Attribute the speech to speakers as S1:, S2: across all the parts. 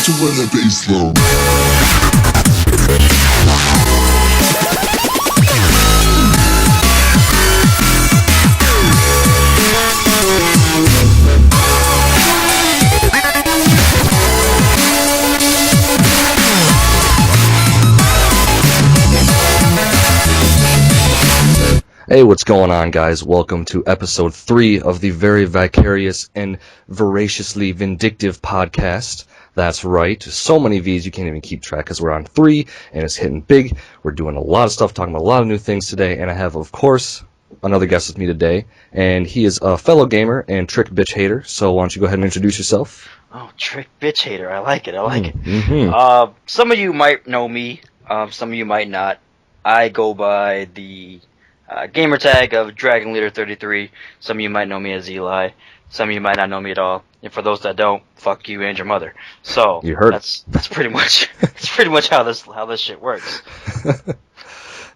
S1: to run that bass low.
S2: Hey, what's going on, guys? Welcome to episode 3 of the very vicarious and voraciously vindictive podcast. That's right. So many V's you can't even keep track because we're on 3 and it's hitting big. We're doing a lot of stuff, talking about a lot of new things today, and I have, of course, another guest with me today, and he is a fellow gamer and trick bitch hater. So why don't you go ahead and introduce yourself?
S3: Oh, trick bitch hater. I like it.
S2: Mm-hmm.
S3: Some of you might know me. Some of you might not. I go by the gamer tag of Dragon Leader 33. Some of you might know me as Eli. Some of you might not know me at all. And for those that don't, fuck you and your mother. So
S2: You heard
S3: that's pretty much how this shit works.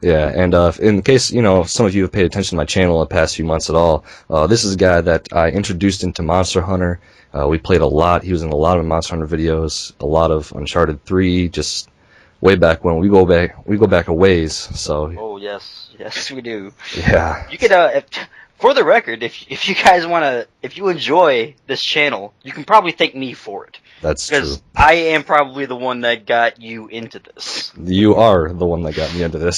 S2: Yeah, and in case, some of you have paid attention to my channel in the past few months at all, this is a guy that I introduced into Monster Hunter. We played a lot. He was in a lot of Monster Hunter videos, a lot of Uncharted 3, just way back when. We go back a ways, so...
S3: Oh, yes, we do.
S2: Yeah.
S3: You could, for the record, if you guys if you enjoy this channel, you can probably thank me for it.
S2: That's true.
S3: Because I am probably the one that got you into this.
S2: You are the one that got me into this.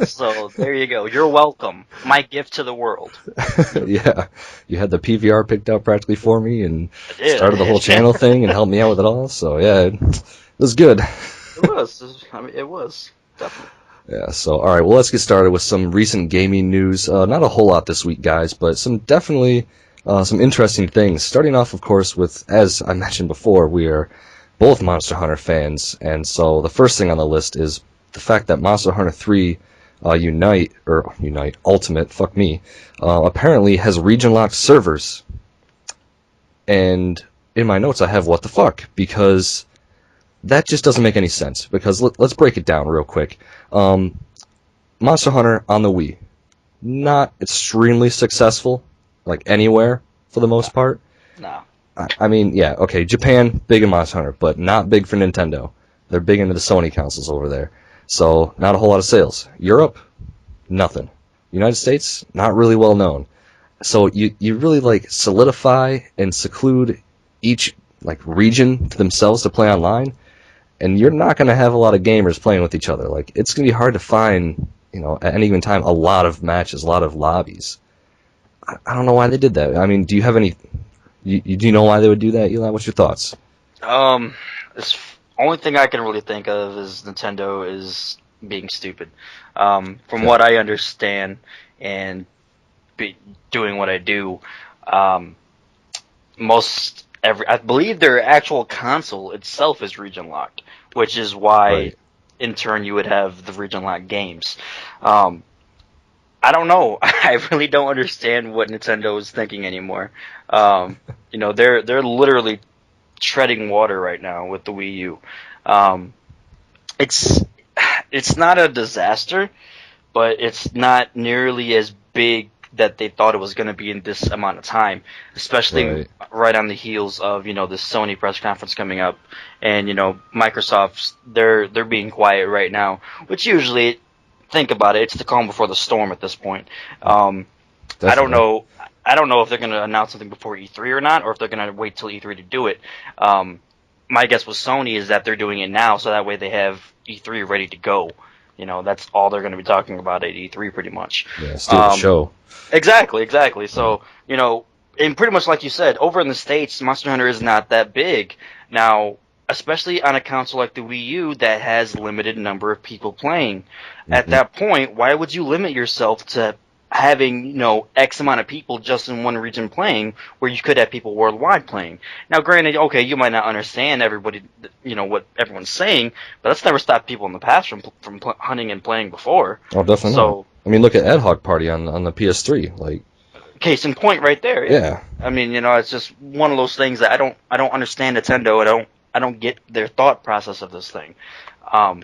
S3: So, there you go. You're welcome. My gift to the world.
S2: Yeah. You had the PVR picked out practically for me and started the whole
S3: did.
S2: channel thing and helped me out with it all. So, yeah, it was good.
S3: It was. It was. Definitely.
S2: Yeah, so, alright, well, let's get started with some recent gaming news. Not a whole lot this week, guys, but some interesting things. Starting off, of course, with, as I mentioned before, we are both Monster Hunter fans, and so the first thing on the list is the fact that Monster Hunter 3 Unite, Ultimate, fuck me, apparently has region-locked servers. And in my notes I have what the fuck, because... that just doesn't make any sense, because let's break it down real quick. Monster Hunter on the Wii, not extremely successful, like anywhere, for the most part.
S3: No.
S2: I mean, yeah, okay, Japan, big in Monster Hunter, but not big for Nintendo. They're big into the Sony consoles over there. So, not a whole lot of sales. Europe, nothing. United States, not really well known. So, you really, solidify and seclude each, region to themselves to play online, and you're not going to have a lot of gamers playing with each other. It's going to be hard to find, at any given time, a lot of matches, a lot of lobbies. I don't know why they did that. I mean, do you have any... do you know why they would do that, Eli? What's your thoughts?
S3: The only thing I can really think of is Nintendo is being stupid. From what I understand and doing what I do, I believe their actual console itself is region locked, which is why, in turn, you would have the region locked games. I don't know. I really don't understand what Nintendo is thinking anymore. They're literally treading water right now with the Wii U. It's not a disaster, but it's not nearly as big that they thought it was going to be in this amount of time, especially right on the heels of, the Sony press conference coming up, and, Microsoft's, they're being quiet right now, which usually, think about it, it's the calm before the storm at this point. I don't know if they're going to announce something before E3 or not, or if they're going to wait till E3 to do it. My guess with Sony is that they're doing it now, so that way they have E3 ready to go. That's all they're going to be talking about at E3 pretty much.
S2: Yeah, steal the show.
S3: Exactly. So, and pretty much like you said, over in the States, Monster Hunter is not that big. Now, especially on a console like the Wii U that has limited number of people playing. Mm-hmm. At that point, why would you limit yourself to having, X amount of people just in one region playing, where you could have people worldwide playing? Now, granted, okay, you might not understand everybody, what everyone's saying, but that's never stopped people in the past from hunting and playing before.
S2: Oh, definitely. So, I mean, look at Ad Hoc Party on the PS3,
S3: case in point, right there.
S2: Yeah.
S3: I mean, it's just one of those things that I don't understand Nintendo. I don't get their thought process of this thing. I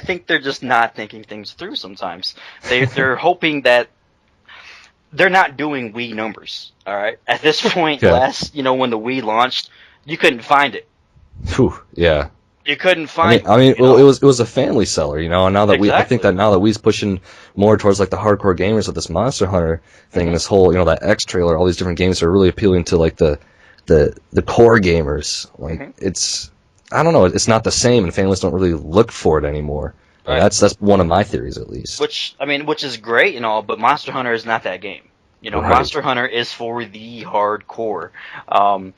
S3: think they're just not thinking things through sometimes. They're hoping that they're not doing Wii numbers. All right. At this point, when the Wii launched, you couldn't find it.
S2: Whew, yeah.
S3: You couldn't find
S2: Well, it was a family seller, you know. And now that I think
S3: exactly.
S2: that now that we's pushing more towards like the hardcore gamers with this Monster Hunter thing, this whole, you know, that X trailer, all these different games are really appealing to like the core gamers. Like it's, I don't know, it's not the same, and families don't really look for it anymore.
S3: Right.
S2: That's one of my theories, at least.
S3: Which is great and all, but Monster Hunter is not that game. You know,
S2: Right.
S3: Monster Hunter is for the hardcore. Um,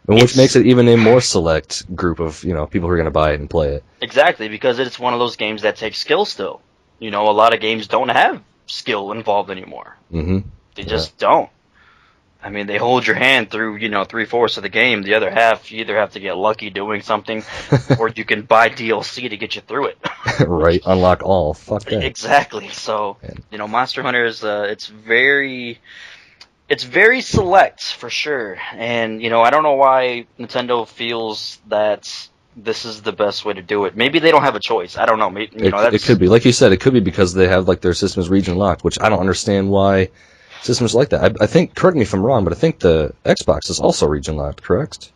S2: And which makes
S3: it's
S2: it even a more select group of, you know, people who are going to buy it and play it.
S3: exactly because it's one of those games that takes skill still. You know, a lot of games don't have skill involved anymore.
S2: Mm-hmm.
S3: They just don't. I mean, they hold your hand through, you know, 3/4 of the game. The other half, you either have to get lucky doing something, or you can buy DLC to get you through it.
S2: Right. Unlock all. Fuck that.
S3: Exactly. So,
S2: Man.
S3: you know, Monster Hunter is it's very select for sure. And you know, I don't know why Nintendo feels that this is the best way to do it. Maybe they don't have a choice. I don't know. Maybe, you know,
S2: It could be, like you said, it could be because they have like their systems region locked, which I don't understand why systems like that. I think, correct me if I'm wrong, but I think the Xbox is also region locked, correct?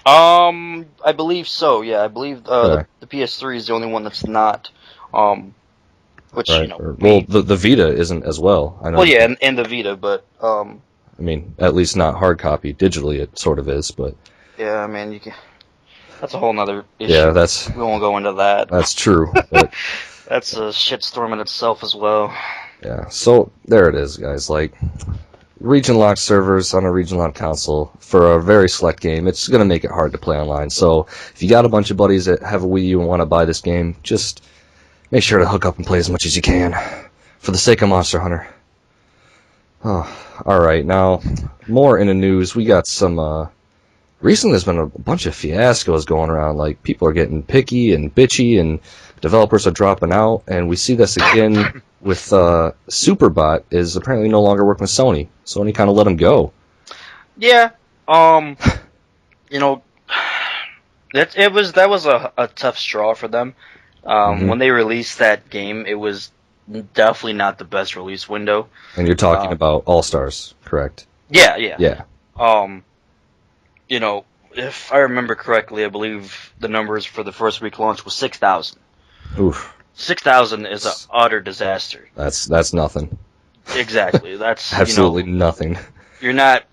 S3: I believe so. Yeah, I believe
S2: Okay.
S3: the PS3 is the only one that's not. Um, which you
S2: Right.
S3: know,
S2: Well, the Vita isn't as well. I know.
S3: well, yeah, and the Vita, but
S2: I mean, at least not hard copy. Digitally, it sort of is, but
S3: yeah, I mean, you can. That's a whole nother
S2: yeah,
S3: issue. We won't go into that.
S2: that's true. But
S3: That's a shitstorm in itself as well.
S2: yeah, so there it is, guys. Like region locked servers on a region locked console for a very select game, it's going to make it hard to play online. So if you got a bunch of buddies that have a Wii U and want to buy this game, just make sure to hook up and play as much as you can for the sake of Monster Hunter. Oh, all right. Now, more in the news. We got some. Recently, there's been a bunch of fiascos going around. Like people are getting picky and bitchy, and developers are dropping out. And we see this again with Superbot is apparently no longer working with Sony. Sony kind of let him go.
S3: Yeah. You know, that was a tough straw for them.
S2: Mm-hmm.
S3: When they released that game, it was definitely not the best release window.
S2: And you're talking about All Stars, correct?
S3: Yeah, yeah.
S2: Yeah.
S3: Um, you know, if I remember correctly, I believe the numbers for the first week launch was 6,000.
S2: Oof.
S3: 6,000 is an utter disaster.
S2: That's nothing.
S3: Exactly. That's
S2: Absolutely nothing.
S3: you're not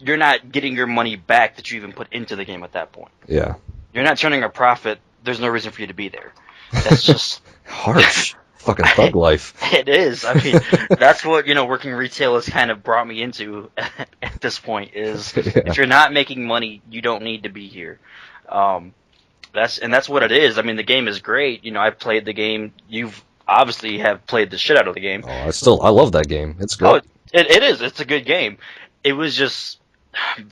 S3: getting your money back that you even put into the game at that point.
S2: Yeah.
S3: You're not turning a profit. There's no reason for you to be there. That's just
S2: harsh. Fucking thug life.
S3: It is. I mean, that's what, you know, working retail has kind of brought me into at this point is if you're not making money, you don't need to be here. That's what it is. I mean, the game is great. You know, I've played the game. You've obviously have played the shit out of the game.
S2: Oh, I love that game. It's great.
S3: Oh, it is. It's a good game. It was just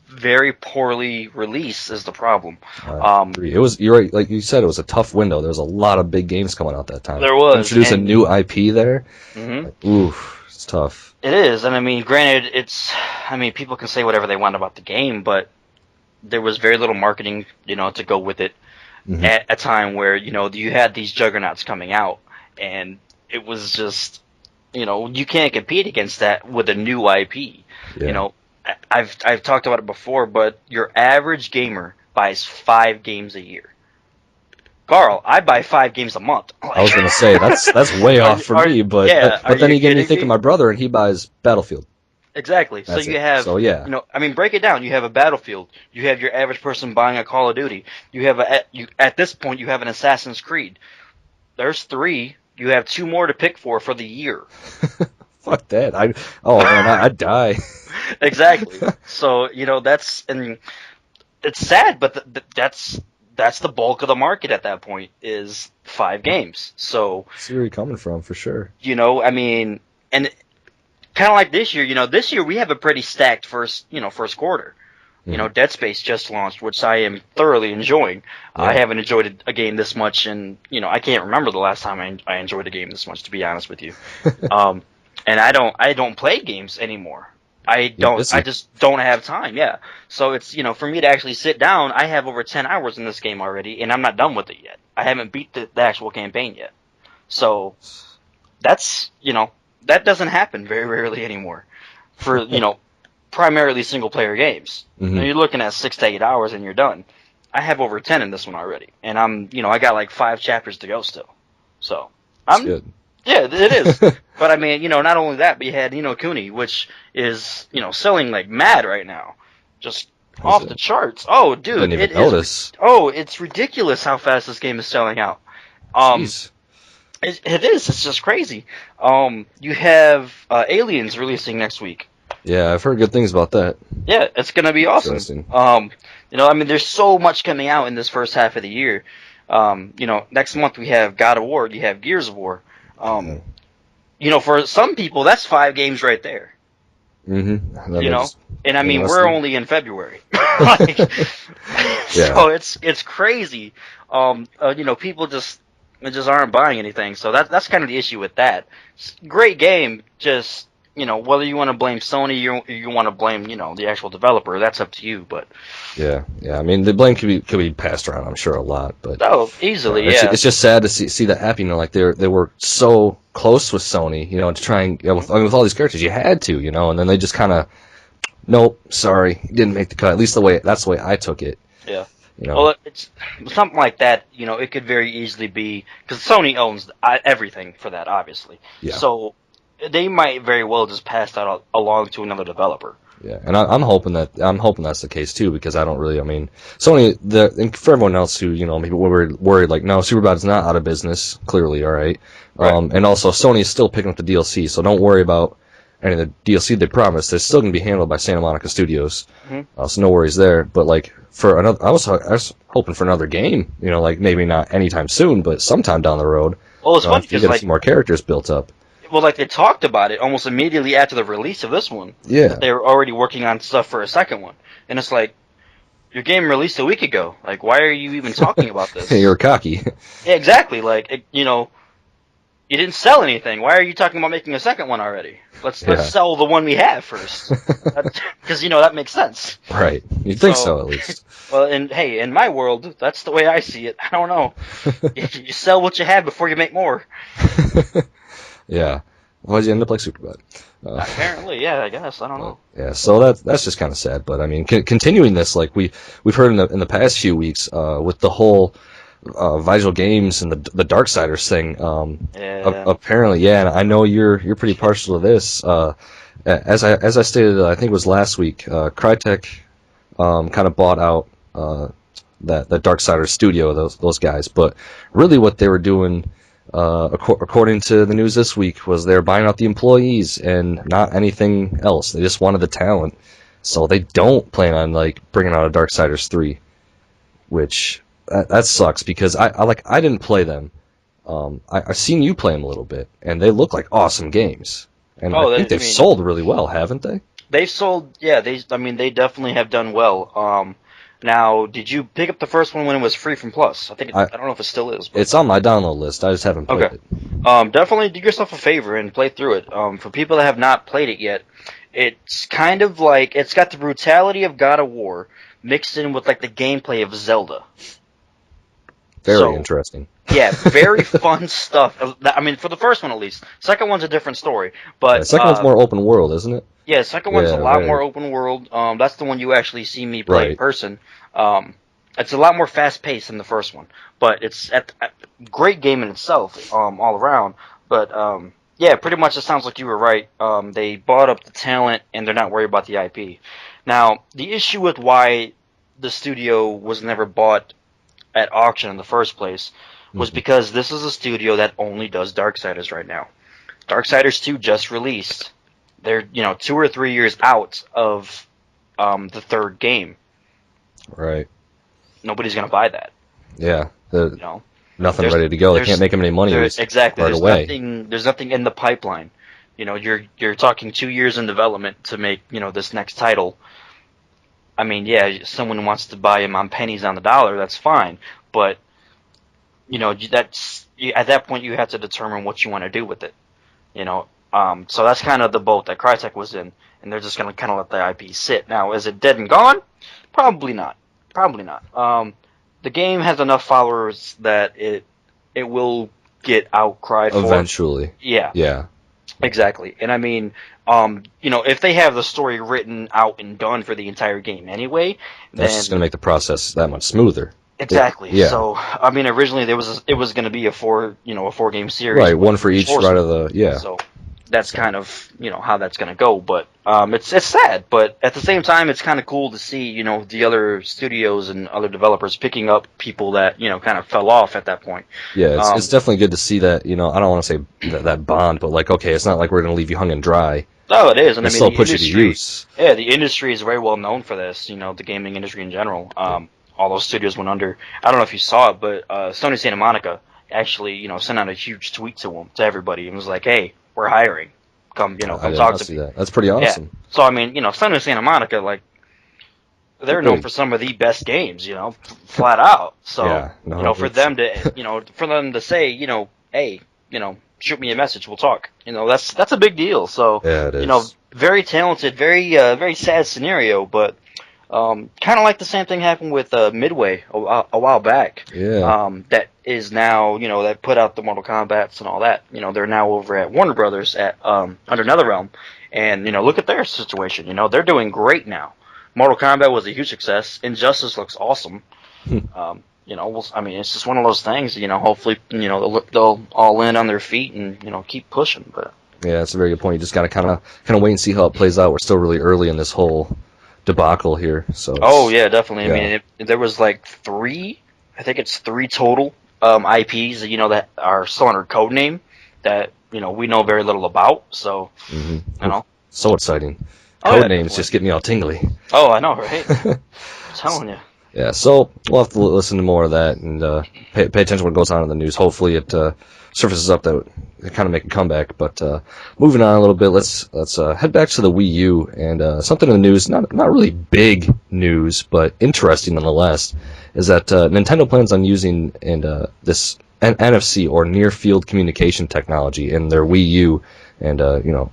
S3: very poorly released is the problem.
S2: It was, you're right, like you said, it was a tough window. There was a lot of big games coming out that time.
S3: There was.
S2: Introduce a new IP there.
S3: Mm-hmm.
S2: Like, oof, it's tough.
S3: It is, and I mean, granted, people can say whatever they want about the game, but there was very little marketing, you know, to go with it at a time where, you know, you had these juggernauts coming out, and it was just, you know, you can't compete against that with a new IP.
S2: Yeah.
S3: You know, I've talked about it before, but your average gamer buys 5 games a year. Carl, I buy 5 games a month.
S2: I was gonna say that's way off for me, but
S3: yeah,
S2: but then again, you think
S3: me?
S2: of my brother, and he buys Battlefield.
S3: Exactly.
S2: That's
S3: so you
S2: it.
S3: have,
S2: So, yeah.
S3: you know, I mean, break it down. You have a Battlefield. You have your average person buying a Call of Duty. You have at this point, you have an Assassin's Creed. There's 3. You have 2 more to pick for the year.
S2: Fuck that. I'd die.
S3: Exactly. So, you know, and it's sad, but that's the bulk of the market at that point is 5 games. So,
S2: I see where you're coming from, for sure.
S3: you know, I mean, and kind of like this year, you know, this year we have a pretty stacked first quarter. You know, Dead Space just launched, which I am thoroughly enjoying.
S2: Yeah.
S3: I haven't enjoyed a game this much, and you know, I can't remember the last time I enjoyed a game this much, to be honest with you. And I don't play games anymore. I just don't have time. Yeah. So it's, you know, for me to actually sit down, I have over 10 hours in this game already, and I'm not done with it yet. I haven't beat the actual campaign yet. So that's, you know, that doesn't happen very rarely anymore. For, you know, primarily single player games.
S2: Mm-hmm.
S3: Now you're looking at 6 to 8 hours and you're done. I have over 10 in this one already, and I got like 5 chapters to go still. So
S2: That's good.
S3: Yeah, it is. But I mean, not only that, but you had Kuni, which is selling like mad right now, just off the charts. Oh, dude,
S2: Didn't even notice.
S3: It's ridiculous how fast this game is selling out.
S2: Jeez.
S3: It is. It's just crazy. You have Aliens releasing next week.
S2: Yeah, I've heard good things about that.
S3: Yeah, it's gonna be awesome. There's so much coming out in this first half of the year. Next month we have God of War. You have Gears of War. For some people, that's 5 games right there.
S2: Mm-hmm.
S3: And I mean, we're only in February. Like, so it's crazy. People just aren't buying anything. So that's kind of the issue with that. Great game, just whether you want to blame Sony or you want to blame the actual developer, that's up to you. But
S2: yeah. I mean, the blame could be passed around, I'm sure, a lot. But
S3: easily,
S2: it's just sad to see that happen. Like they were so close with Sony, to try and with all these characters, you had to, and then they just kind of, nope, sorry, didn't make the cut. At least that's the way I took it.
S3: Yeah. Well, it's something like that. It could very easily be because Sony owns everything for that, obviously.
S2: Yeah.
S3: So they might very well just pass that along to another developer.
S2: Yeah, and I'm hoping that's the case too, because I don't really. I mean, Sony. And for everyone else who maybe we're worried, like, no, Superbad is not out of business. Clearly, all right. And also Sony is still picking up the DLC, so don't worry about any of the DLC they promised. They're still going to be handled by Santa Monica Studios, so no worries there. But like for another, I was hoping for another game. Like maybe not anytime soon, but sometime down the road.
S3: Well, it's funny because
S2: some more characters built up.
S3: Well, like they talked about it almost immediately after the release of this one.
S2: Yeah.
S3: They were already working on stuff for a second one. And it's like, your game released a week ago. Like, why are you even talking about this?
S2: You're cocky.
S3: Yeah, exactly. Like, you didn't sell anything. Why are you talking about making a second one already? Let's sell the one we have first. Because, that makes sense.
S2: Right. You'd think so, at least.
S3: Well, and hey, in my world, that's the way I see it. I don't know. You sell what you have before you make more.
S2: Yeah. Why'd you end up like Superbad?
S3: Apparently, yeah, I guess. I don't know.
S2: Yeah, so that's just kind of sad. But I mean, continuing this, like we've heard in the past few weeks, with the whole Visual Games and the Darksiders thing. Apparently, yeah. And I know you're pretty partial to this. As I stated, I think it was last week. Crytek kind of bought out that Darksiders studio, those guys. But really, what they were doing. According to the news this week, was they're buying out the employees and not anything else. They just wanted the talent, so they don't plan on like bringing out a Darksiders 3, which that sucks because I didn't play them. I've seen you play them a little bit, and they look like awesome games, and I think they've sold really well, haven't they?
S3: They've sold, yeah. They definitely have done well. Now, did you pick up the first one when it was free from Plus? I don't know if it still is. But.
S2: It's on my download list. I just haven't played it.
S3: Definitely do yourself a favor and play through it. For people that have not played it yet, it's kind of like it's got the brutality of God of War mixed in with like the gameplay of Zelda.
S2: Very interesting.
S3: Yeah, very fun stuff. I mean, for the first one at least. Second one's a different story, but
S2: the second one's more open world, isn't it?
S3: Yeah, second one's a lot more open world. That's the one you actually see me play in person. It's a lot more fast paced than the first one, but it's a great game in itself, all around. But yeah, pretty much it sounds like you were right. They bought up the talent and they're not worried about the IP. Now, the issue with why the studio was never bought at auction in the first place was because this is a studio that only does Darksiders right now. Darksiders 2 just released. They're 2 or 3 years out of the third game.
S2: Right.
S3: Nobody's gonna buy that.
S2: Yeah. Nothing ready to go. They can't make them any money.
S3: Exactly.
S2: Right away.
S3: There's nothing in the pipeline. You're talking 2 years in development to make this next title. I mean, yeah, someone wants to buy them on pennies on the dollar. That's fine, but that's at that point you have to determine what you want to do with it. So that's kind of the boat that Crytek was in, and they're just going to kind of let the IP sit. Now, is it dead and gone? Probably not. The game has enough followers that it will get outcried
S2: eventually.
S3: Yeah. Exactly. And I mean, if they have the story written out and done for the entire game anyway,
S2: That's just going to
S3: then
S2: make the process that much smoother.
S3: exactly.
S2: Yeah.
S3: So, I mean, originally it was going to be a 4 game series
S2: Right,
S3: with
S2: one for each
S3: four.
S2: side of the, yeah.
S3: So that's
S2: So,
S3: kind of how that's going to go. But it's sad. But at the same time, it's kind of cool to see the other studios and other developers picking up people that kind of fell off at that point.
S2: yeah, it's
S3: Um,
S2: definitely good to see that, I don't want to say that bond, but like, okay, it's not like we're going to leave you hung and dry.
S3: oh, it is, and
S2: They
S3: I mean
S2: still
S3: the
S2: put you to
S3: industry.
S2: use.
S3: Yeah, the industry is very well known for this. The gaming industry in general.
S2: Yeah.
S3: All those studios went under. I don't know if you saw it, but Sony Santa Monica actually, sent out a huge tweet to everybody and was like, "Hey, we're hiring. Come,
S2: I
S3: come
S2: did
S3: talk
S2: not
S3: to
S2: see
S3: me."
S2: that. That's pretty
S3: Yeah.
S2: awesome.
S3: So I mean, Sony Santa Monica, like
S2: They're
S3: they're known
S2: big.
S3: for some of the best games, flat out. So
S2: Yeah, no,
S3: for
S2: it's,
S3: them to, say, hey, shoot me a message, we'll talk. That's a big deal. So
S2: yeah, it is.
S3: very talented, very sad scenario, but kind of like the same thing happened with Midway a while back.
S2: Yeah.
S3: That is now, that put out the Mortal Kombat's and all that. They're now over at Warner Brothers at under NetherRealm, and look at their situation. They're doing great now. Mortal Kombat was a huge success. Injustice looks awesome. I mean, it's just one of those things. Hopefully, they'll all land on their feet and keep pushing. But
S2: Yeah, that's a very good point. You just got to kind of wait and see how it plays out. We're still really early in this whole debacle here, so
S3: oh yeah, definitely. I
S2: yeah,
S3: mean, there was like three. I think it's three total IPs. That are still under code name that we know very little about. So
S2: so exciting.
S3: oh yeah,
S2: Code names
S3: definitely.
S2: just get me all tingly.
S3: Oh, I know, right? I'm telling you.
S2: Yeah, so we'll have to listen to more of that and pay attention to what goes on in the news. Hopefully, it surfaces up that it kind of make a comeback. But moving on a little bit, let's head back to the Wii U and something in the news. Not really big news, but interesting nonetheless. Is that Nintendo plans on using this NFC or near field communication technology in their Wii U and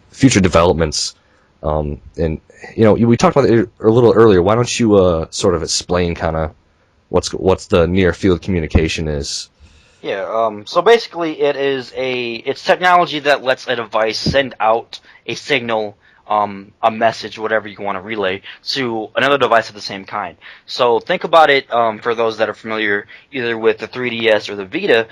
S2: future developments. And we talked about it a little earlier. Why don't you sort of explain kind of what's the near field communication is?
S3: Yeah, so basically it's technology that lets a device send out a signal, a message, whatever you want to relay, to another device of the same kind. So think about it, for those that are familiar either with the 3DS or the Vita,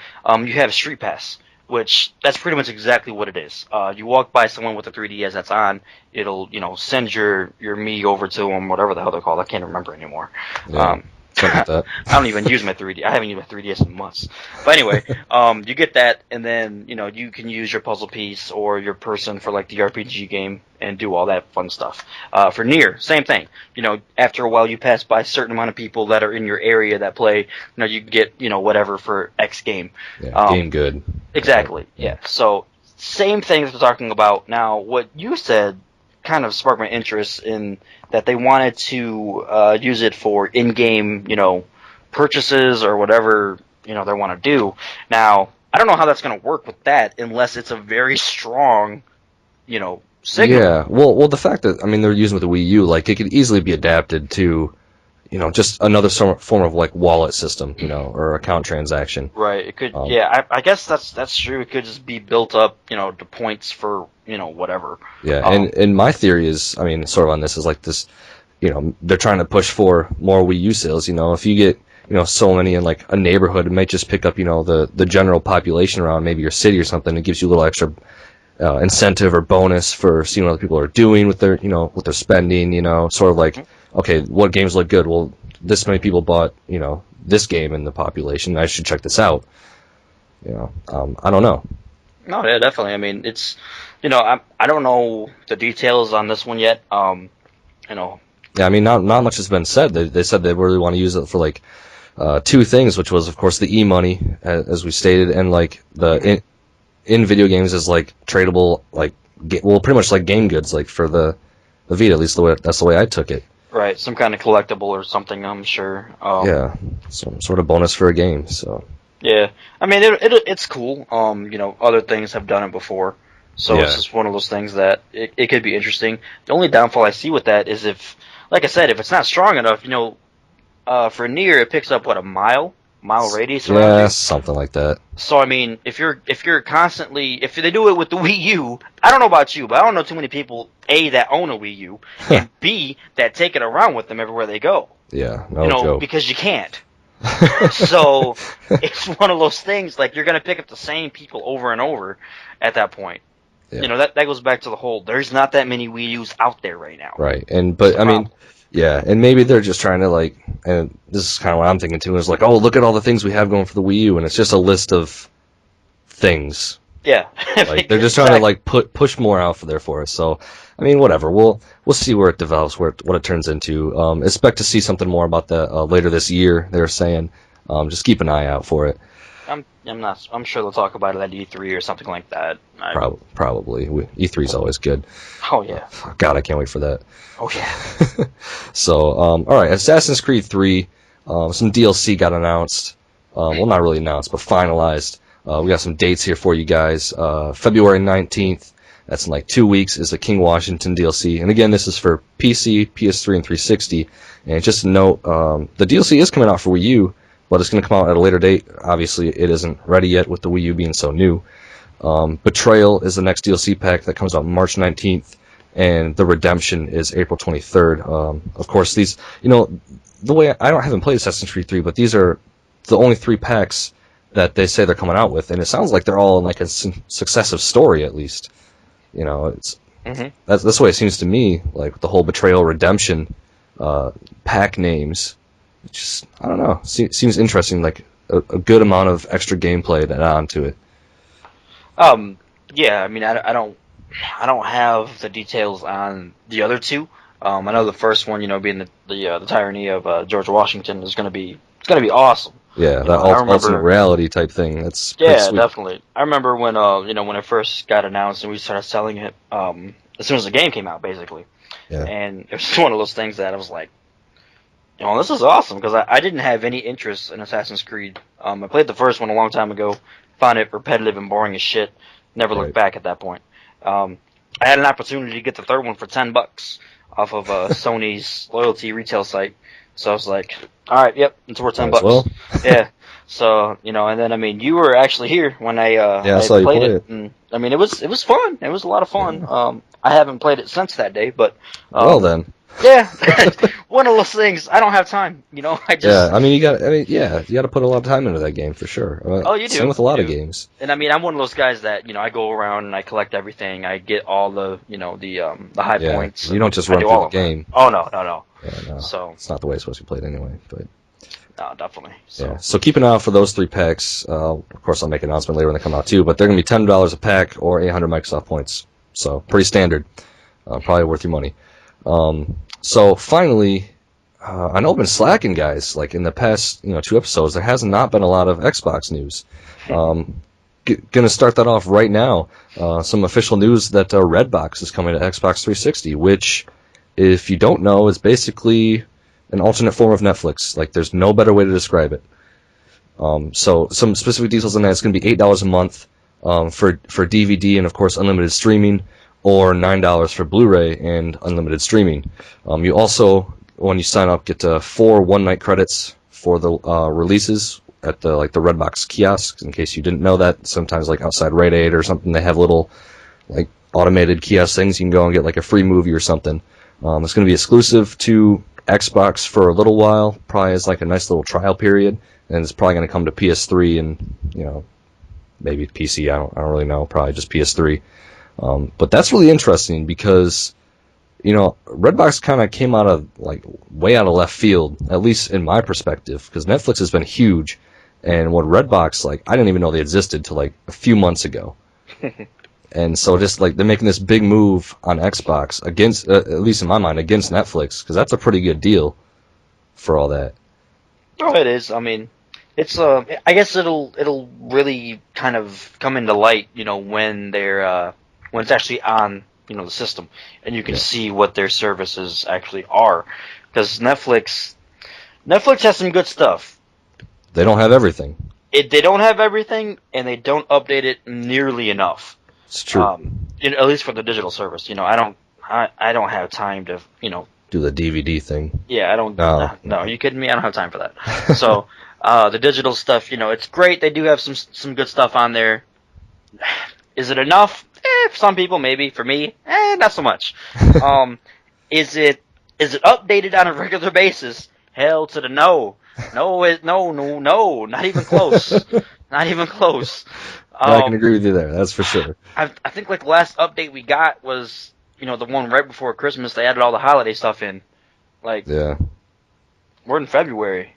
S3: you have Street Pass, which that's pretty much exactly what it is. You walk by someone with a 3DS that's on, it'll, send your Mii over to them, whatever the hell they're called, I can't remember anymore.
S2: Yeah, something like that.
S3: I don't even use my 3D. I haven't used my 3DS in months. But anyway, you get that, and then you can use your puzzle piece or your person for like the RPG game and do all that fun stuff. For Nier, same thing. After a while, you pass by a certain amount of people that are in your area that play. You can get whatever for X game.
S2: Yeah, game good.
S3: Exactly. Yeah. So same thing as we're talking about now. What you said kind of sparked my interest in that they wanted to use it for in-game, purchases or whatever they want to do. Now, I don't know how that's going to work with that unless it's a very strong, signal.
S2: Yeah, well, the fact that they're using with the Wii U, like it could easily be adapted to, just another form of like wallet system, or account transaction.
S3: Right. It could. Yeah. I guess that's true. It could just be built up, to points for whatever.
S2: Yeah, and my theory is, sort of on this is like this, they're trying to push for more Wii U sales. If you get so many in like a neighborhood, it might just pick up the general population around maybe your city or something. It gives you a little extra incentive or bonus for seeing what other people are doing with their with their spending. Sort of like, okay, what games look good? Well, this many people bought this game in the population. I should check this out. I don't know.
S3: No, yeah, definitely. I mean, it's I don't know the details on this one yet.
S2: Yeah, not much has been said. They said they really want to use it for like two things, which was of course the e-money, as we stated, and like the in video games is like tradable, like pretty much like game goods, like for the Vita. At least that's the way I took it.
S3: Right, some kind of collectible or something, I'm sure.
S2: Yeah, some sort of bonus for a game. So
S3: yeah, I mean it's cool. Other things have done it before, so
S2: Yeah.
S3: it's just one of those things that it could be interesting. The only downfall I see with that is like I said, if it's not strong enough, for Nier it picks up a mile mile radius around
S2: Yeah,
S3: you.
S2: something like that.
S3: So I mean, if you're constantly, if they do it with the Wii U, I don't know about you, but I don't know too many people that own a Wii U, and B that take it around with them everywhere they go.
S2: Yeah, no joke.
S3: Because you can't. So it's one of those things, like, you're gonna pick up the same people over and over at that point.
S2: Yeah.
S3: That goes back to the whole, there's not that many Wii U's out there right now.
S2: Right, but I mean, yeah, and maybe they're just trying to, like, and this is kind of what I'm thinking too, is like, oh, look at all the things we have going for the Wii U, and it's just a list of things.
S3: Yeah.
S2: Like, they're just trying to, like, push more out there for us. So, I mean, whatever. We'll see where it develops, what it turns into. Expect to see something more about that later this year. They're saying, just keep an eye out for it.
S3: I'm sure they'll talk about it at E3 or something like that.
S2: Probably. E3's always good.
S3: Oh yeah.
S2: God, I can't wait for that.
S3: Oh yeah.
S2: So, all right, Assassin's Creed 3, some DLC got announced. Well, not really announced, but finalized. We got some dates here for you guys. February 19th, that's in like 2 weeks, is the King Washington DLC. And again, this is for PC, PS3, and 360. And just to note, the DLC is coming out for Wii U, but it's going to come out at a later date. Obviously, it isn't ready yet with the Wii U being so new. Betrayal is the next DLC pack that comes out March 19th, and the Redemption is April 23rd. Of course, these, the way I haven't played Assassin's Creed 3, but these are the only 3 packs that they say they're coming out with, and it sounds like they're all in like a successive story at least. It's that's the way it seems to me. Like the whole Betrayal, Redemption pack names, just I don't know. Seems interesting. Like a good amount of extra gameplay to add on to it.
S3: Yeah. I mean, I don't have the details on the other 2. I know the first one, being the tyranny of George Washington, is going to be awesome.
S2: Yeah, that alternate reality type thing. That's sweet.
S3: Definitely. I remember when when it first got announced and we started selling it as soon as the game came out, basically.
S2: Yeah.
S3: And it was one of those things that I was like, this is awesome, because I didn't have any interest in Assassin's Creed. I played the first one a long time ago, found it repetitive and boring as shit. Never looked back at that point. I had an opportunity to get the third one for $10 off of Sony's loyalty retail site. So I was like, all right, yep, it's worth $10.
S2: Well.
S3: Yeah. So, and then, I mean, you were actually here when I
S2: saw you
S3: played
S2: play
S3: it. And, I mean, it was fun. It was a lot of fun. Yeah. I haven't played it since that day, but...
S2: well, then.
S3: Yeah. One of those things. I don't have time, I just...
S2: Yeah, you got to put a lot of time into that game, for sure.
S3: Oh, you do.
S2: Same with a lot of games.
S3: And, I mean, I'm one of those guys that, I go around and I collect everything. I get all the, the high points.
S2: You don't just run through the game.
S3: Oh, no.
S2: Yeah, no.
S3: So
S2: it's not the way it's supposed to be played anyway, but...
S3: No, definitely.
S2: So keep an eye out for those 3 packs. Of course, I'll make an announcement later when they come out too, but they're going to be $10 a pack or 800 Microsoft points. So pretty standard. Probably worth your money. So finally, I know I've been slacking, guys. Like in the past, 2 episodes, there has not been a lot of Xbox news. Gonna start that off right now. Some official news that Redbox is coming to Xbox 360, which, if you don't know, is basically an alternate form of Netflix. Like, there's no better way to describe it. So some specific details on that. It's going to be $8 a month for DVD and, of course, unlimited streaming, or $9 for Blu-ray and unlimited streaming. You also, when you sign up, get 4 one-night credits for the releases at the Redbox kiosks. In case you didn't know that, sometimes like outside Rite Aid or something, they have little like automated kiosk things. You can go and get like a free movie or something. It's going to be exclusive to Xbox for a little while, probably as like a nice little trial period, and it's probably going to come to PS3 and maybe PC. I don't really know. Probably just PS3. But that's really interesting because Redbox kind of came out of like way out of left field, at least in my perspective, because Netflix has been huge, and what Redbox, like, I didn't even know they existed till like a few months ago. And so just like they're making this big move on Xbox against, at least in my mind, against Netflix, because that's a pretty good deal for all that.
S3: Oh, it is. I mean, it's I guess it'll really kind of come into light, when they're when it's actually on the system, and you can see what their services actually are, because Netflix has some good stuff.
S2: They don't have everything.
S3: They don't have everything, and they don't update it nearly enough.
S2: It's true.
S3: At least for the digital service, I don't have time to,
S2: do the DVD thing.
S3: Yeah, I don't. No, are you kidding me? I don't have time for that. So, The digital stuff, it's great. They do have some good stuff on there. Is it enough? For some people, maybe. For me, not so much. Is it updated on a regular basis? Hell to the no. No, not even close. Not even close.
S2: I can agree with you there. That's for sure.
S3: I think like the last update we got was, the one right before Christmas. They added all the holiday stuff in. Like,
S2: yeah,
S3: we're in February.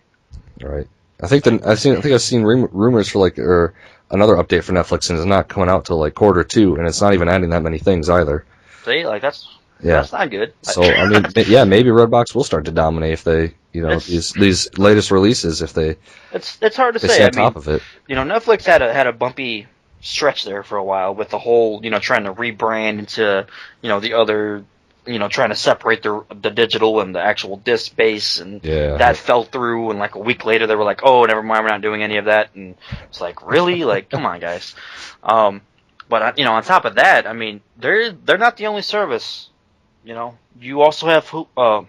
S2: Right. I think I've seen rumors for or another update for Netflix, and it's not coming out till like quarter 2, and it's not even adding that many things either.
S3: See, like that's not good.
S2: So I mean, yeah, maybe Redbox will start to dominate if they, these latest releases, if they.
S3: It's hard to say.
S2: Stay on top of it.
S3: Netflix had a bumpy stretch there for a while with the whole, trying to rebrand into, the other, trying to separate the digital and the actual disc space, and that fell through. And like a week later, they were like, "Oh, never mind, we're not doing any of that." And it's like, really, like, come on, guys. But on top of that, I mean, they're not the only service. You also have Hulu.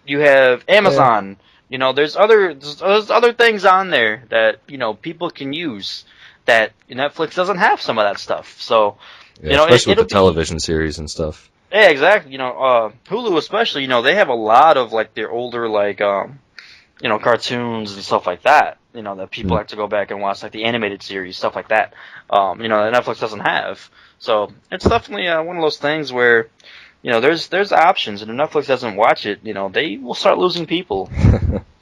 S3: You have Amazon. Yeah. There's other things on there that people can use that Netflix doesn't have some of that stuff. So
S2: especially with the television series and stuff.
S3: Yeah, exactly. Hulu especially. They have a lot of like their older cartoons and stuff like that. That people like to go back and watch, like the animated series, stuff like that. That Netflix doesn't have. So it's definitely one of those things where, there's options, and if Netflix doesn't watch it, they will start losing people.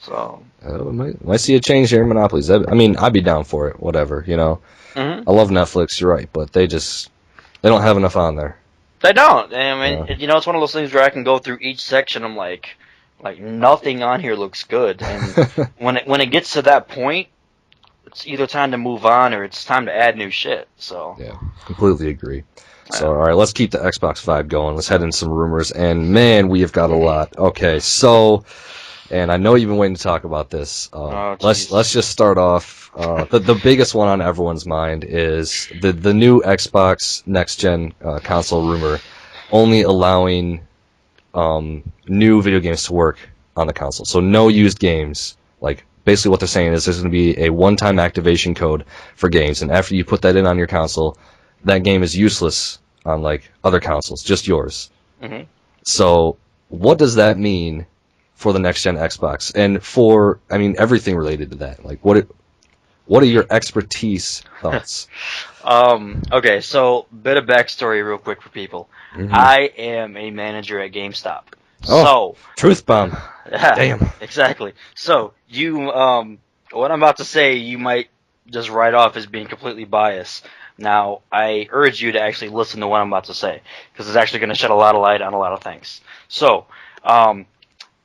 S3: So
S2: might see a change here in monopolies. I mean, I'd be down for it. Whatever, I love Netflix. You're right, but they don't have enough on there.
S3: They don't. I mean, it's one of those things where I can go through each section. I'm like nothing on here looks good, and when it gets to that point, it's either time to move on or it's time to add new shit. So
S2: yeah, completely agree. So all right, let's keep the Xbox vibe going. Let's head in some rumors, and man, we have got a lot. Okay, so, and I know you've been waiting to talk about this. Let's just start off. The biggest one on everyone's mind is the new Xbox next gen console rumor, only allowing new video games to work on the console. So no used games. Like basically what they're saying is there's going to be a one-time activation code for games, and after you put that in on your console, that game is useless on like other consoles, just yours.
S3: Mm-hmm.
S2: So what does that mean for the next gen Xbox, and for everything related to that? Like what are your expertise thoughts?
S3: Okay, so bit of backstory real quick for people. Mm-hmm. I am a manager at GameStop. So
S2: truth bomb. Damn.
S3: Exactly. So you what I'm about to say you might just write off as being completely biased. Now, I urge you to actually listen to what I'm about to say, because it's actually going to shed a lot of light on a lot of things. So,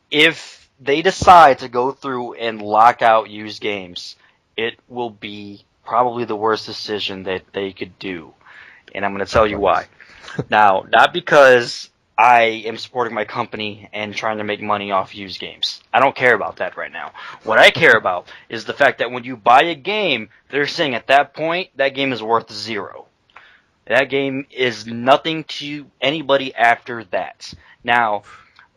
S3: if they decide to go through and lock out used games, it will be probably the worst decision that they could do. And I'm going to tell you why. Now, not because I am supporting my company and trying to make money off used games. I don't care about that right now. What I care about is the fact that when you buy a game, they're saying at that point, that game is worth 0. That game is nothing to anybody after that. Now,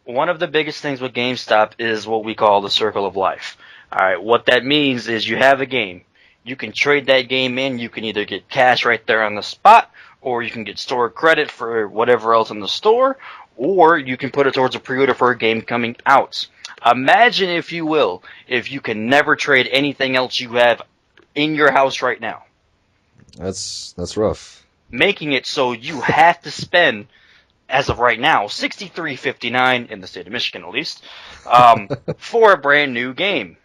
S3: one of the biggest things with GameStop is what we call the circle of life. Alright, what that means is you have a game. You can trade that game in. You can either get cash right there on the spot, or you can get store credit for whatever else in the store, or you can put it towards a pre-order for a game coming out. Imagine, if you will, if you can never trade anything else you have in your house right now.
S2: That's rough.
S3: Making it so you have to spend, as of right now, $63.59 in the state of Michigan at least, for a brand new game.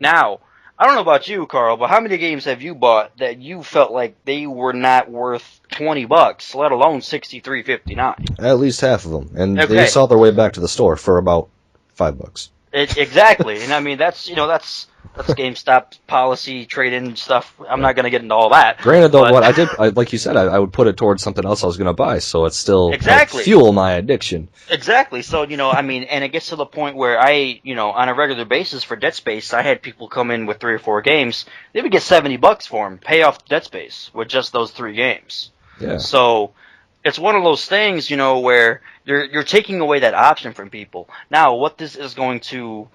S3: Now, I don't know about you, Carl, but how many games have you bought that you felt like they were not worth $20, let alone $63.59?
S2: At least half of them, and they saw their way back to the store for about $5.
S3: Exactly, and I mean that's GameStop policy, trade-in stuff. I'm not going to get into all that.
S2: Granted, though, like you said, I would put it towards something else I was going to buy, so it's still fuel my addiction.
S3: Exactly. So and it gets to the point where on a regular basis for Dead Space, I had people come in with 3 or 4 games. They would get $70 for them, pay off Dead Space with just those 3 games.
S2: Yeah.
S3: So it's one of those things, where you're taking away that option from people. Now, what this is going to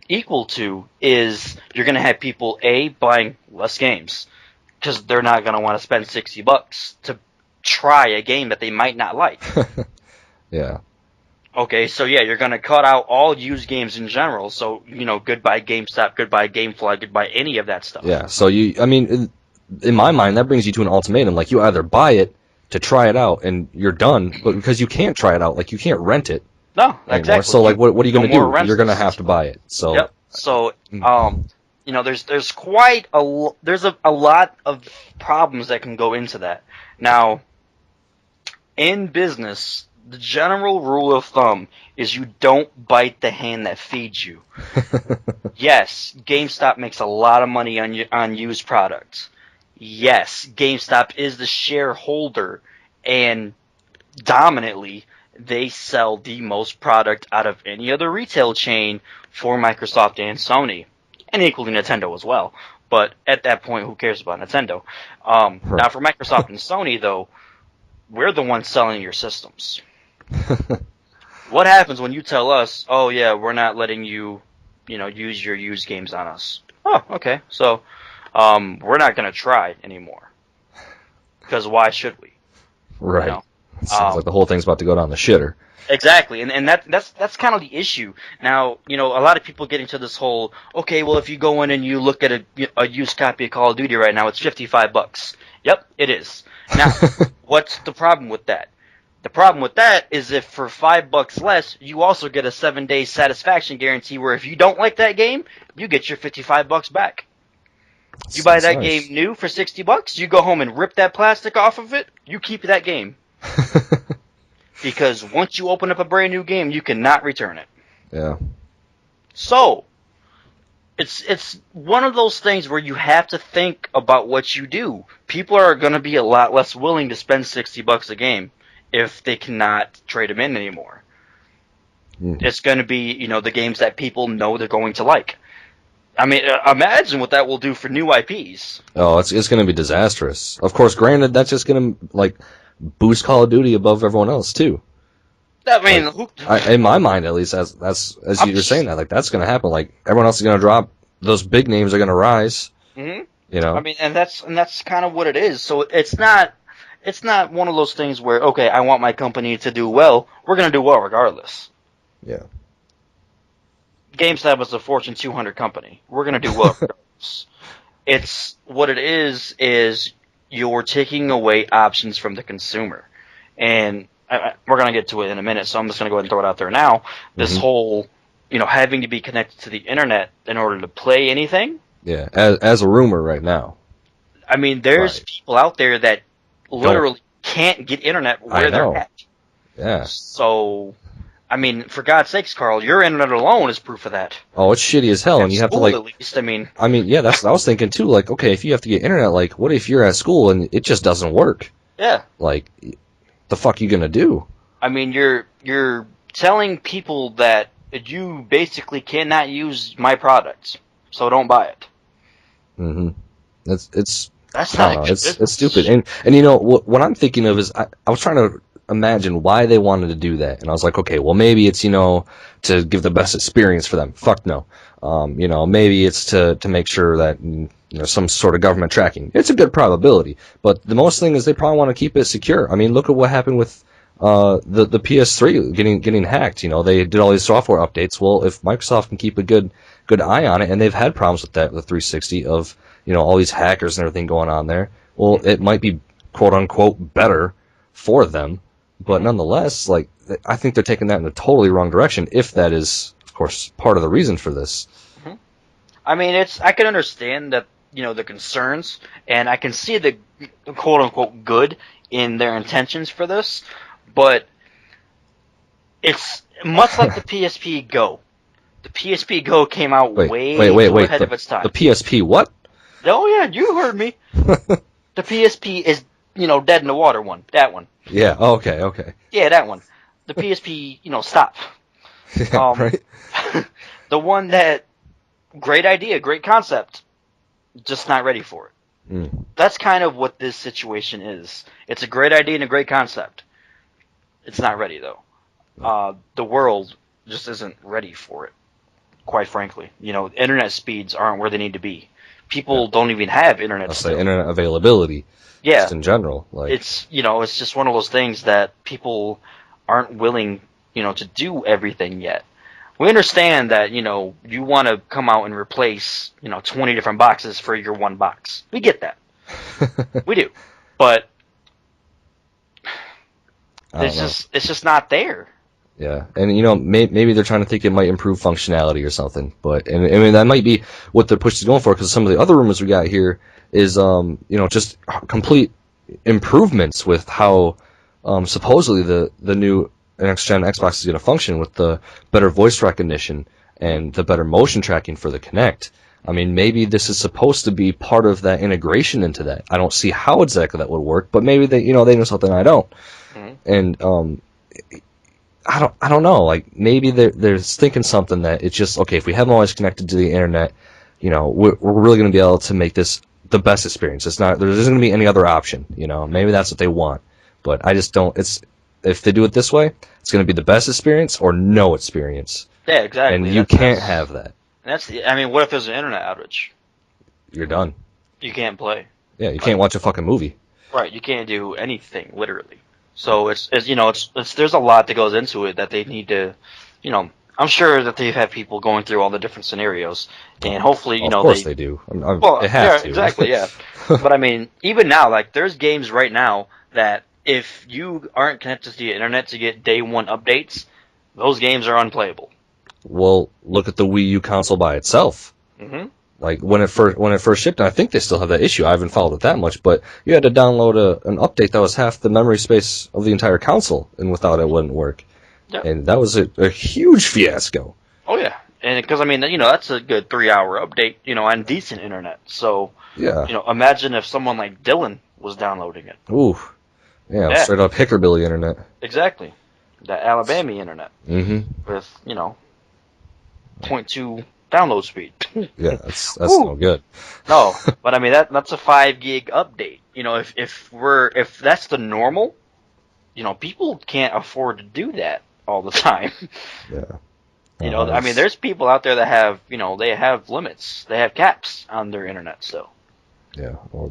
S3: equal to is you're going to have people buying less games because they're not going to want to spend $60 to try a game that they might not like.
S2: Yeah.
S3: Okay, so yeah, you're going to cut out all used games in general. So goodbye GameStop, goodbye GameFly, goodbye any of that stuff.
S2: Yeah. So in my mind, that brings you to an ultimatum. Like, you either buy it to try it out and you're done, but because you can't try it out, like, you can't rent it.
S3: No,
S2: anymore.
S3: exactly.
S2: So, like, what are you going to do? You're going to
S3: Rents.
S2: have to buy it. So.
S3: Yep. So, there's quite there's a lot of problems that can go into that. Now, in business, the general rule of thumb is you don't bite the hand that feeds you. Yes, GameStop makes a lot of money on used products. Yes, GameStop is the shareholder, and dominantly, they sell the most product out of any other retail chain for Microsoft and Sony, and equally Nintendo as well. But at that point, who cares about Nintendo? Now, for Microsoft and Sony, though, we're the ones selling your systems. What happens when you tell us, oh yeah, we're not letting you, use your used games on us? Oh, okay. So, we're not going to try anymore. Because why should we?
S2: Right. Sounds like the whole thing's about to go down the shitter.
S3: Exactly, and that's kind of the issue. Now, a lot of people get into this whole, okay, well, if you go in and you look at a used copy of Call of Duty right now, it's $55. Yep, it is. Now, what's the problem with that? The problem with that is if for $5 less, you also get a 7-day satisfaction guarantee where if you don't like that game, you get your $55 back. You buy that game new for $60, you go home and rip that plastic off of it, you keep that game. Because once you open up a brand new game, you cannot return it.
S2: Yeah.
S3: So, it's one of those things where you have to think about what you do. People are going to be a lot less willing to spend $60 a game if they cannot trade them in anymore. It's going to be, the games that people know they're going to like. I mean, imagine what that will do for new IPs.
S2: Oh, it's going to be disastrous. Of course, granted, that's just going to, boost Call of Duty above everyone else, too.
S3: I mean,
S2: in my mind, at least, as you were saying that, that's going to happen. Like, everyone else is going to drop. Those big names are going to rise.
S3: Mm-hmm. I mean, and that's kind of what it is. So it's not one of those things where, okay, I want my company to do well. We're going to do well regardless.
S2: Yeah.
S3: GameStop is a Fortune 200 company. We're going to do well regardless. It's what it is you're taking away options from the consumer. And we're going to get to it in a minute, so I'm just going to go ahead and throw it out there now. This whole, having to be connected to the internet in order to play anything.
S2: Yeah, as a rumor right now.
S3: I mean, there's people out there that literally can't get internet where they're at.
S2: Yeah.
S3: So, I mean, for God's sakes, Carl, your internet alone is proof of that.
S2: Oh, it's shitty as hell, and you have to,
S3: at least, I mean,
S2: yeah, that's what I was thinking, too. Like, okay, if you have to get internet, what if you're at school and it just doesn't work?
S3: Yeah.
S2: The fuck you gonna do? I
S3: mean, you're telling people that you basically cannot use my products, so don't buy it.
S2: Mm-hmm. It's stupid. And what I'm thinking of is I was trying to imagine why they wanted to do that, and I was like, okay, well, maybe it's to give the best experience for them. Fuck no. Maybe it's to make sure that some sort of government tracking. It's a good probability, but the most thing is they probably want to keep it secure. I mean, look at what happened with the PS3 getting hacked. They did all these software updates. Well, if Microsoft can keep a good eye on it, and they've had problems with that with 360 of all these hackers and everything going on there. Well, it might be quote unquote better for them, but nonetheless, I think they're taking that in a totally wrong direction. If that is, of course, part of the reason for this.
S3: Mm-hmm. I mean, I can understand that the concerns, and I can see the quote unquote good in their intentions for this, but it's much like the PSP Go. The PSP Go came out way ahead of its time.
S2: The PSP what?
S3: Oh yeah, you heard me. The PSP is dead in the water one. That one.
S2: Yeah. Okay.
S3: Yeah, that one. The PSP, stop.
S2: Yeah, right.
S3: The one that, great idea, great concept, just not ready for it. That's kind of what this situation is. It's a great idea and a great concept. It's not ready though. The world just isn't ready for it. Quite frankly, internet speeds aren't where they need to be. People don't even have internet.
S2: I'll say internet availability.
S3: Yeah,
S2: just in general,
S3: it's just one of those things that people aren't willing, to do everything yet. We understand that you want to come out and replace 20 different boxes for your one box. We get that. We do, but it's just not there.
S2: Yeah, and maybe they're trying to think it might improve functionality or something, but I mean that might be what the push is going for, because some of the other rumors we got here is just complete improvements with how supposedly the new next gen Xbox is going to function, with the better voice recognition and the better motion tracking for the Kinect. I mean, maybe this is supposed to be part of that integration into that. I don't see how exactly that would work, but maybe they know something I don't, and I don't know. Like, maybe they're thinking something that it's just, okay, if we have them always connected to the internet, we're really going to be able to make this the best experience. There isn't going to be any other option. Maybe that's what they want, but I just don't. If they do it this way, it's going to be the best experience or no experience.
S3: Yeah, exactly.
S2: And you can't have that.
S3: What if there's an internet outage?
S2: You're done.
S3: You can't play.
S2: Yeah, you can't watch a fucking movie.
S3: Right, you can't do anything, literally. So it's there's a lot that goes into it that they need to, I'm sure that they've had people going through all the different scenarios, and hopefully,
S2: of course they do. They have to.
S3: Exactly, yeah. But I mean, even now, like, there's games right now that if you aren't connected to the internet to get day one updates, those games are unplayable.
S2: Well, look at the Wii U console by itself. Mm-hmm. Like, when it first shipped, and I think they still have that issue. I haven't followed it that much, but you had to download an update that was half the memory space of the entire console, and without it wouldn't work. Yep. And that was a huge fiasco.
S3: Oh yeah, and because I mean, that's a good 3-hour update, on decent internet. So
S2: yeah,
S3: imagine if someone like Dylan was downloading it.
S2: Ooh, yeah. Straight up hickerbilly internet.
S3: Exactly, that Alabama internet.
S2: Mm-hmm.
S3: With 0.2 download speed.
S2: Yeah, that's no good.
S3: No, but I mean that's a 5 gig update. If that's the normal, people can't afford to do that all the time.
S2: Yeah.
S3: I mean, there's people out there that have, they have limits, they have caps on their internet still.
S2: Yeah, or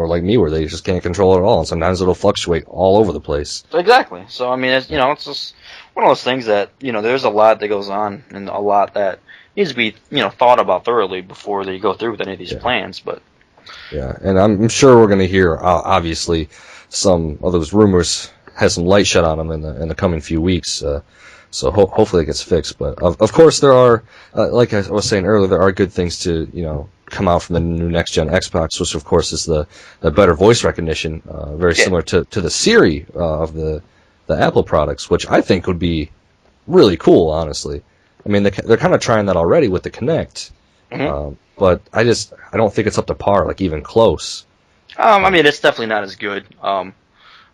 S2: like me, where they just can't control it at all, and sometimes it'll fluctuate all over the place.
S3: Exactly. So I mean, it's just one of those things that there's a lot that goes on, and a lot that needs to be thought about thoroughly before they go through with any of these plans. But
S2: yeah, and I'm sure we're going to hear obviously some of those rumors has some light shed on them in the coming few weeks. So hopefully it gets fixed. But of course there are, like I was saying earlier, there are good things to come out from the new next gen Xbox, which of course is the better voice recognition, very similar to the Siri of the Apple products, which I think would be really cool, honestly. I mean, they're kind of trying that already with the Kinect, but I don't think it's up to par, like even close.
S3: I mean, it's definitely not as good.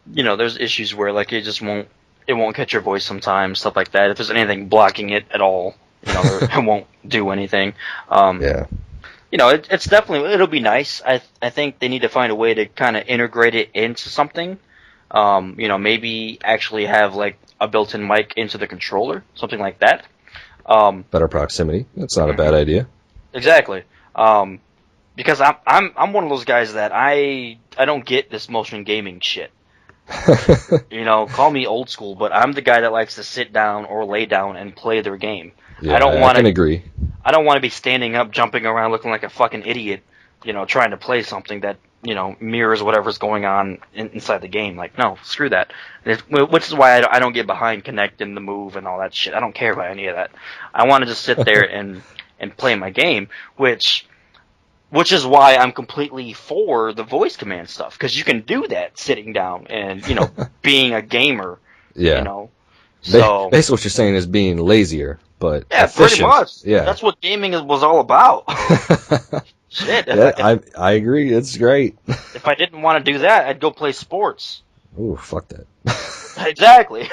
S3: There's issues where like it won't catch your voice sometimes, stuff like that. If there's anything blocking it at all, it won't do anything. It's definitely, it'll be nice. I think they need to find a way to kind of integrate it into something. Maybe actually have like a built-in mic into the controller, something like that.
S2: Better proximity. That's not a bad idea.
S3: Exactly. Because I'm one of those guys that I don't get this motion gaming shit. Call me old school, but I'm the guy that likes to sit down or lay down and play their game.
S2: Yeah, I can agree.
S3: I don't want to be standing up, jumping around, looking like a fucking idiot, trying to play something that, mirrors whatever's going on inside the game. Like, no, screw that. Which is why I don't get behind Kinect and the Move and all that shit. I don't care about any of that. I want to just sit there and play my game, which is why I'm completely for the voice command stuff, because you can do that sitting down and, being a gamer.
S2: Yeah.
S3: So
S2: basically what you're saying is being lazier, but
S3: yeah,
S2: efficient.
S3: pretty much.
S2: Yeah.
S3: That's what gaming was all about. Shit.
S2: Yeah, I agree. It's great.
S3: If I didn't want to do that, I'd go play sports.
S2: Ooh, fuck that.
S3: Exactly.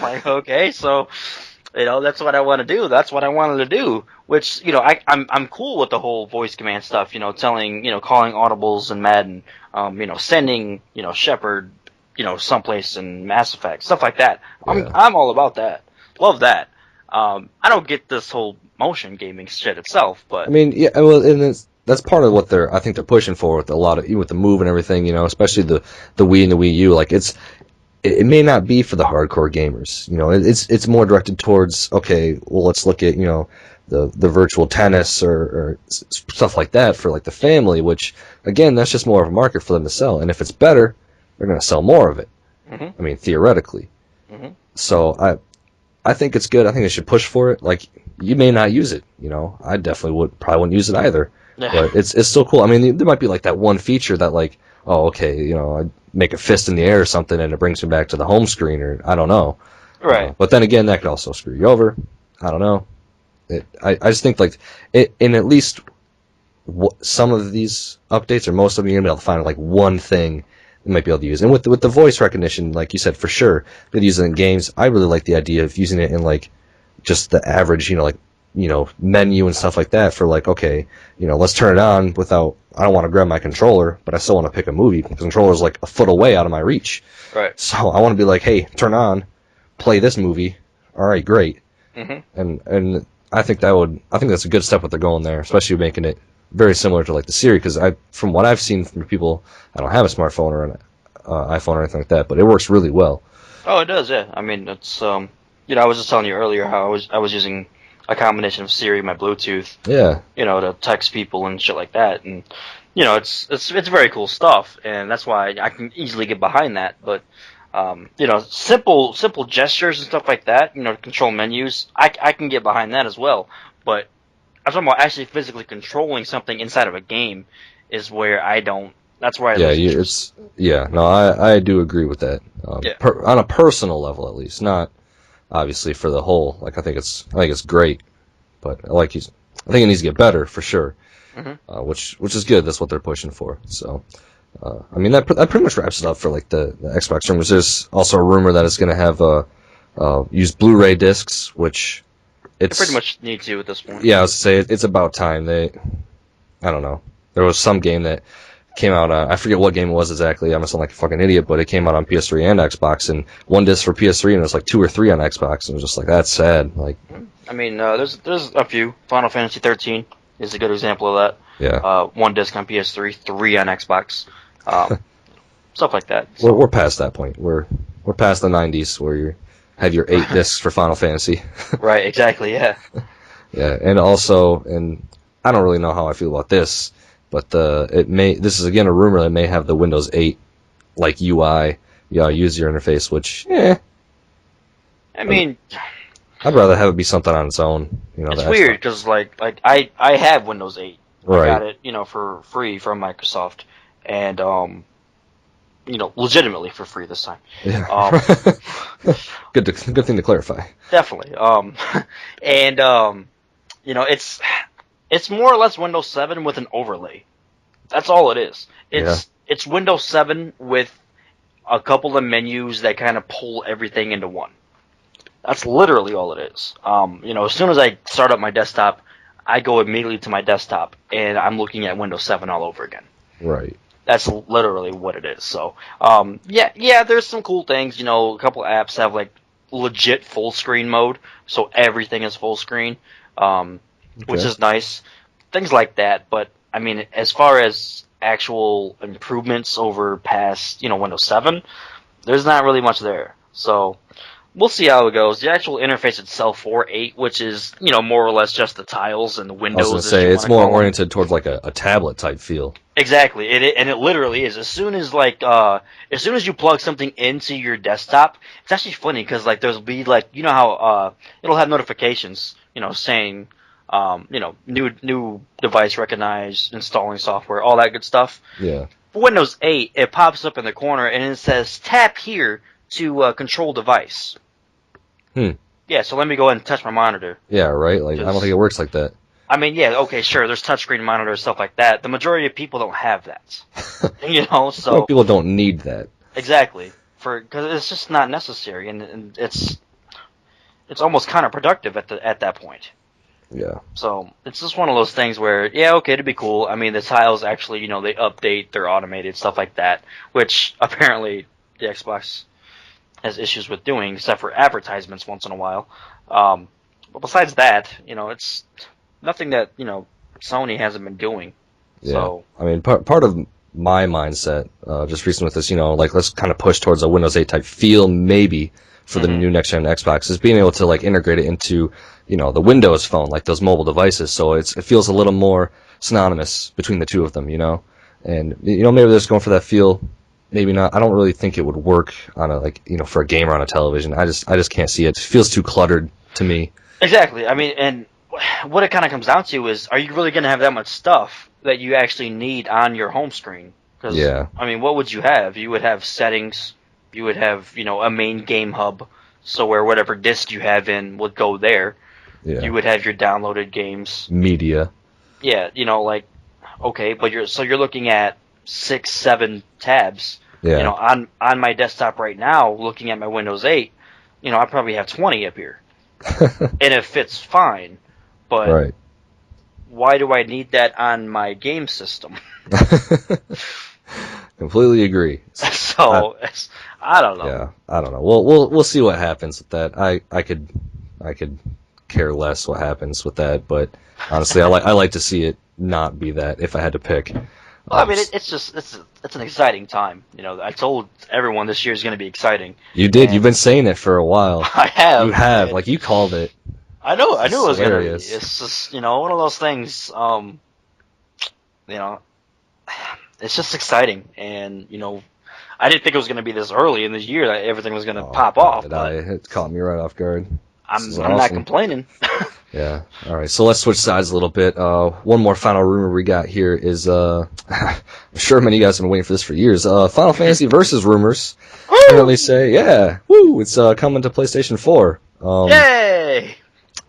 S3: Like, okay, so You know, that's what I want to do. That's what I wanted to do. Which, you know, I'm cool with the whole voice command stuff. You know, calling audibles in Madden. You know, sending, you know, Shepard, you know, someplace in Mass Effect, stuff like that.
S2: Yeah.
S3: I'm all about that. Love that. I don't get this whole motion gaming shit itself, but
S2: I mean, yeah, well, and that's part of what I think they're pushing for with a lot of, even with the Move and everything, you know, especially the Wii and the Wii U. Like, it may not be for the hardcore gamers, you know. It's more directed towards, okay, well, let's look at, you know, the virtual tennis or stuff like that for like the family, which again, that's just more of a market for them to sell. And if it's better, they're going to sell more of it.
S3: Mm-hmm.
S2: I mean, theoretically.
S3: Mm-hmm.
S2: So I think it's good. I think they should push for it. Like, you may not use it, you know. I definitely probably wouldn't use it either.
S3: Yeah.
S2: But it's still cool. I mean, there might be like that one feature that, like, oh, okay, you know, I make a fist in the air or something and it brings me back to the home screen, or I don't know.
S3: Right.
S2: But then again, that could also screw you over. I don't know. I just think, like, in at least some of these updates, or most of them, you're going to be able to find like one thing you might be able to use. And with the voice recognition, like you said, for sure, with using it in games, I really like the idea of using it in like just the average, you know, like, you know, menu and stuff like that for like, okay, you know, let's turn it on without, I don't want to grab my controller, but I still want to pick a movie. The controller's like a foot away out of my reach.
S3: Right.
S2: So I want to be like, hey, turn on, play this movie. All right, great.
S3: Mm-hmm.
S2: And I think that's a good step what they're going there, especially making it very similar to like the Siri, because from what I've seen from people, I don't have a smartphone or an iPhone or anything like that, but it works really well.
S3: Oh, it does, yeah. I mean, it's you know, I was just telling you earlier how I was using a combination of Siri and my Bluetooth,
S2: Yeah.
S3: you know, to text people and shit like that, and you know, it's very cool stuff, and that's why I can easily get behind that. But you know, simple gestures and stuff like that, you know, to control menus, I can get behind that as well. But I'm talking about actually physically controlling something inside of a game is where I don't. That's where I lose interest.
S2: No, I do agree with that.
S3: Yeah.
S2: On a personal level, at least, not obviously for the whole. Like, I think it's great, but I think it needs to get better for sure.
S3: Mm-hmm.
S2: Which is good. That's what they're pushing for. So, I mean, that pretty much wraps it up for like the Xbox rumors. There's also a rumor that it's going to have use Blu-ray discs, which
S3: They pretty much need to at this point.
S2: yeah, I was to say it's about time. I don't know. There was some game that came out. I forget what game it was exactly. I must sound like a fucking idiot, but it came out on PS3 and Xbox, and one disc for PS3, and it was like 2 or 3 on Xbox. And it was just like, that's sad. Like,
S3: I mean, there's a few. Final Fantasy 13 is a good example of that.
S2: yeah,
S3: 1 disc on PS3, 3 on Xbox, stuff like that.
S2: So. We're past that point. We're past the 90s where you have your 8 discs for Final Fantasy.
S3: Right. Exactly. Yeah.
S2: Yeah, and also, and I don't really know how I feel about this, but this is again a rumor that may have the Windows 8 like UI, user interface, which
S3: I mean,
S2: I'd rather have it be something on its own. You know,
S3: it's weird because like I have Windows 8.
S2: Right.
S3: I got it, you know, for free from Microsoft, and you know, legitimately for free this time.
S2: Yeah. Good thing to clarify.
S3: Definitely. And you know, it's more or less Windows 7 with an overlay. That's all it is. It's Windows 7 with a couple of menus that kind of pull everything into one. That's literally all it is. You know, as soon as I start up my desktop, I go immediately to my desktop, and I'm looking at Windows 7 all over again.
S2: Right.
S3: That's literally what it is. So, yeah, there's some cool things. You know, a couple of apps have like legit full screen mode, so everything is full screen, which is nice. Things like that. But I mean, as far as actual improvements over past, you know, Windows 7, there's not really much there. So we'll see how it goes. The actual interface itself for 8, which is, you know, more or less just the tiles and the windows.
S2: I was going to say, it's more oriented towards like a tablet type feel.
S3: Exactly. It literally is. As soon as you plug something into your desktop, it's actually funny because like there'll be like, you know how it'll have notifications, you know, saying you know, new device recognized, installing software, all that good stuff.
S2: Yeah.
S3: For Windows 8, it pops up in the corner and it says tap here to control device. Yeah, so let me go ahead and touch my monitor.
S2: Yeah, right? Like, I don't think it works like that.
S3: I mean, yeah, okay, sure, there's touchscreen monitors, stuff like that. The majority of people don't have that. You know, so...
S2: Well, people don't need that.
S3: Exactly. Because it's just not necessary, and it's it's almost counterproductive at that point.
S2: Yeah.
S3: So it's just one of those things where, yeah, okay, it'd be cool. I mean, the tiles actually, they update, they're automated, stuff like that, which apparently the Xbox has issues with doing, except for advertisements once in a while. But besides that, it's nothing that, Sony hasn't been doing.
S2: Yeah.
S3: So,
S2: I mean, part of my mindset, just recently with this, like, let's kind of push towards a Windows 8 type feel, maybe, for the new next-gen Xbox, is being able to, like, integrate it into, the Windows phone, like those mobile devices, so it feels a little more synonymous between the two of them, And, maybe they're just going for that feel, maybe not. I don't really think it would work on for a gamer on a television. I just can't see it. It feels too cluttered to me.
S3: Exactly. I mean, and what it kind of comes down to is, are you really going to have that much stuff that you actually need on your home screen? Because,
S2: yeah.
S3: I mean, what would you have? You would have settings. You would have, a main game hub, so where whatever disc you have in would go there.
S2: Yeah.
S3: You would have your downloaded games.
S2: Media.
S3: Yeah, okay, but you're looking at 6, 7 tabs.
S2: Yeah.
S3: On my desktop right now, looking at my Windows 8, I probably have 20 up here. And it fits fine. But
S2: right.
S3: Why do I need that on my game system?
S2: Completely agree.
S3: So I don't know.
S2: Yeah, I don't know. We'll see what happens with that. I could care less what happens with that, but honestly, I like to see it not be that if I had to pick.
S3: Well, I mean, it's an exciting time. I told everyone this year is going to be exciting.
S2: You did. You've been saying it for a while.
S3: I have.
S2: You have. Like, you called it.
S3: I knew it was going to be.
S2: Hilarious.
S3: It's just, one of those things, it's just exciting. And, I didn't think it was going to be this early in the year that everything was going to pop off. But
S2: it caught me right off guard.
S3: I'm not complaining.
S2: Yeah. All right. So let's switch sides a little bit. One more final rumor we got here is, I'm sure many of you guys have been waiting for this for years. Final Fantasy Versus rumors apparently say, yeah, woo, it's coming to PlayStation 4.
S3: Yay!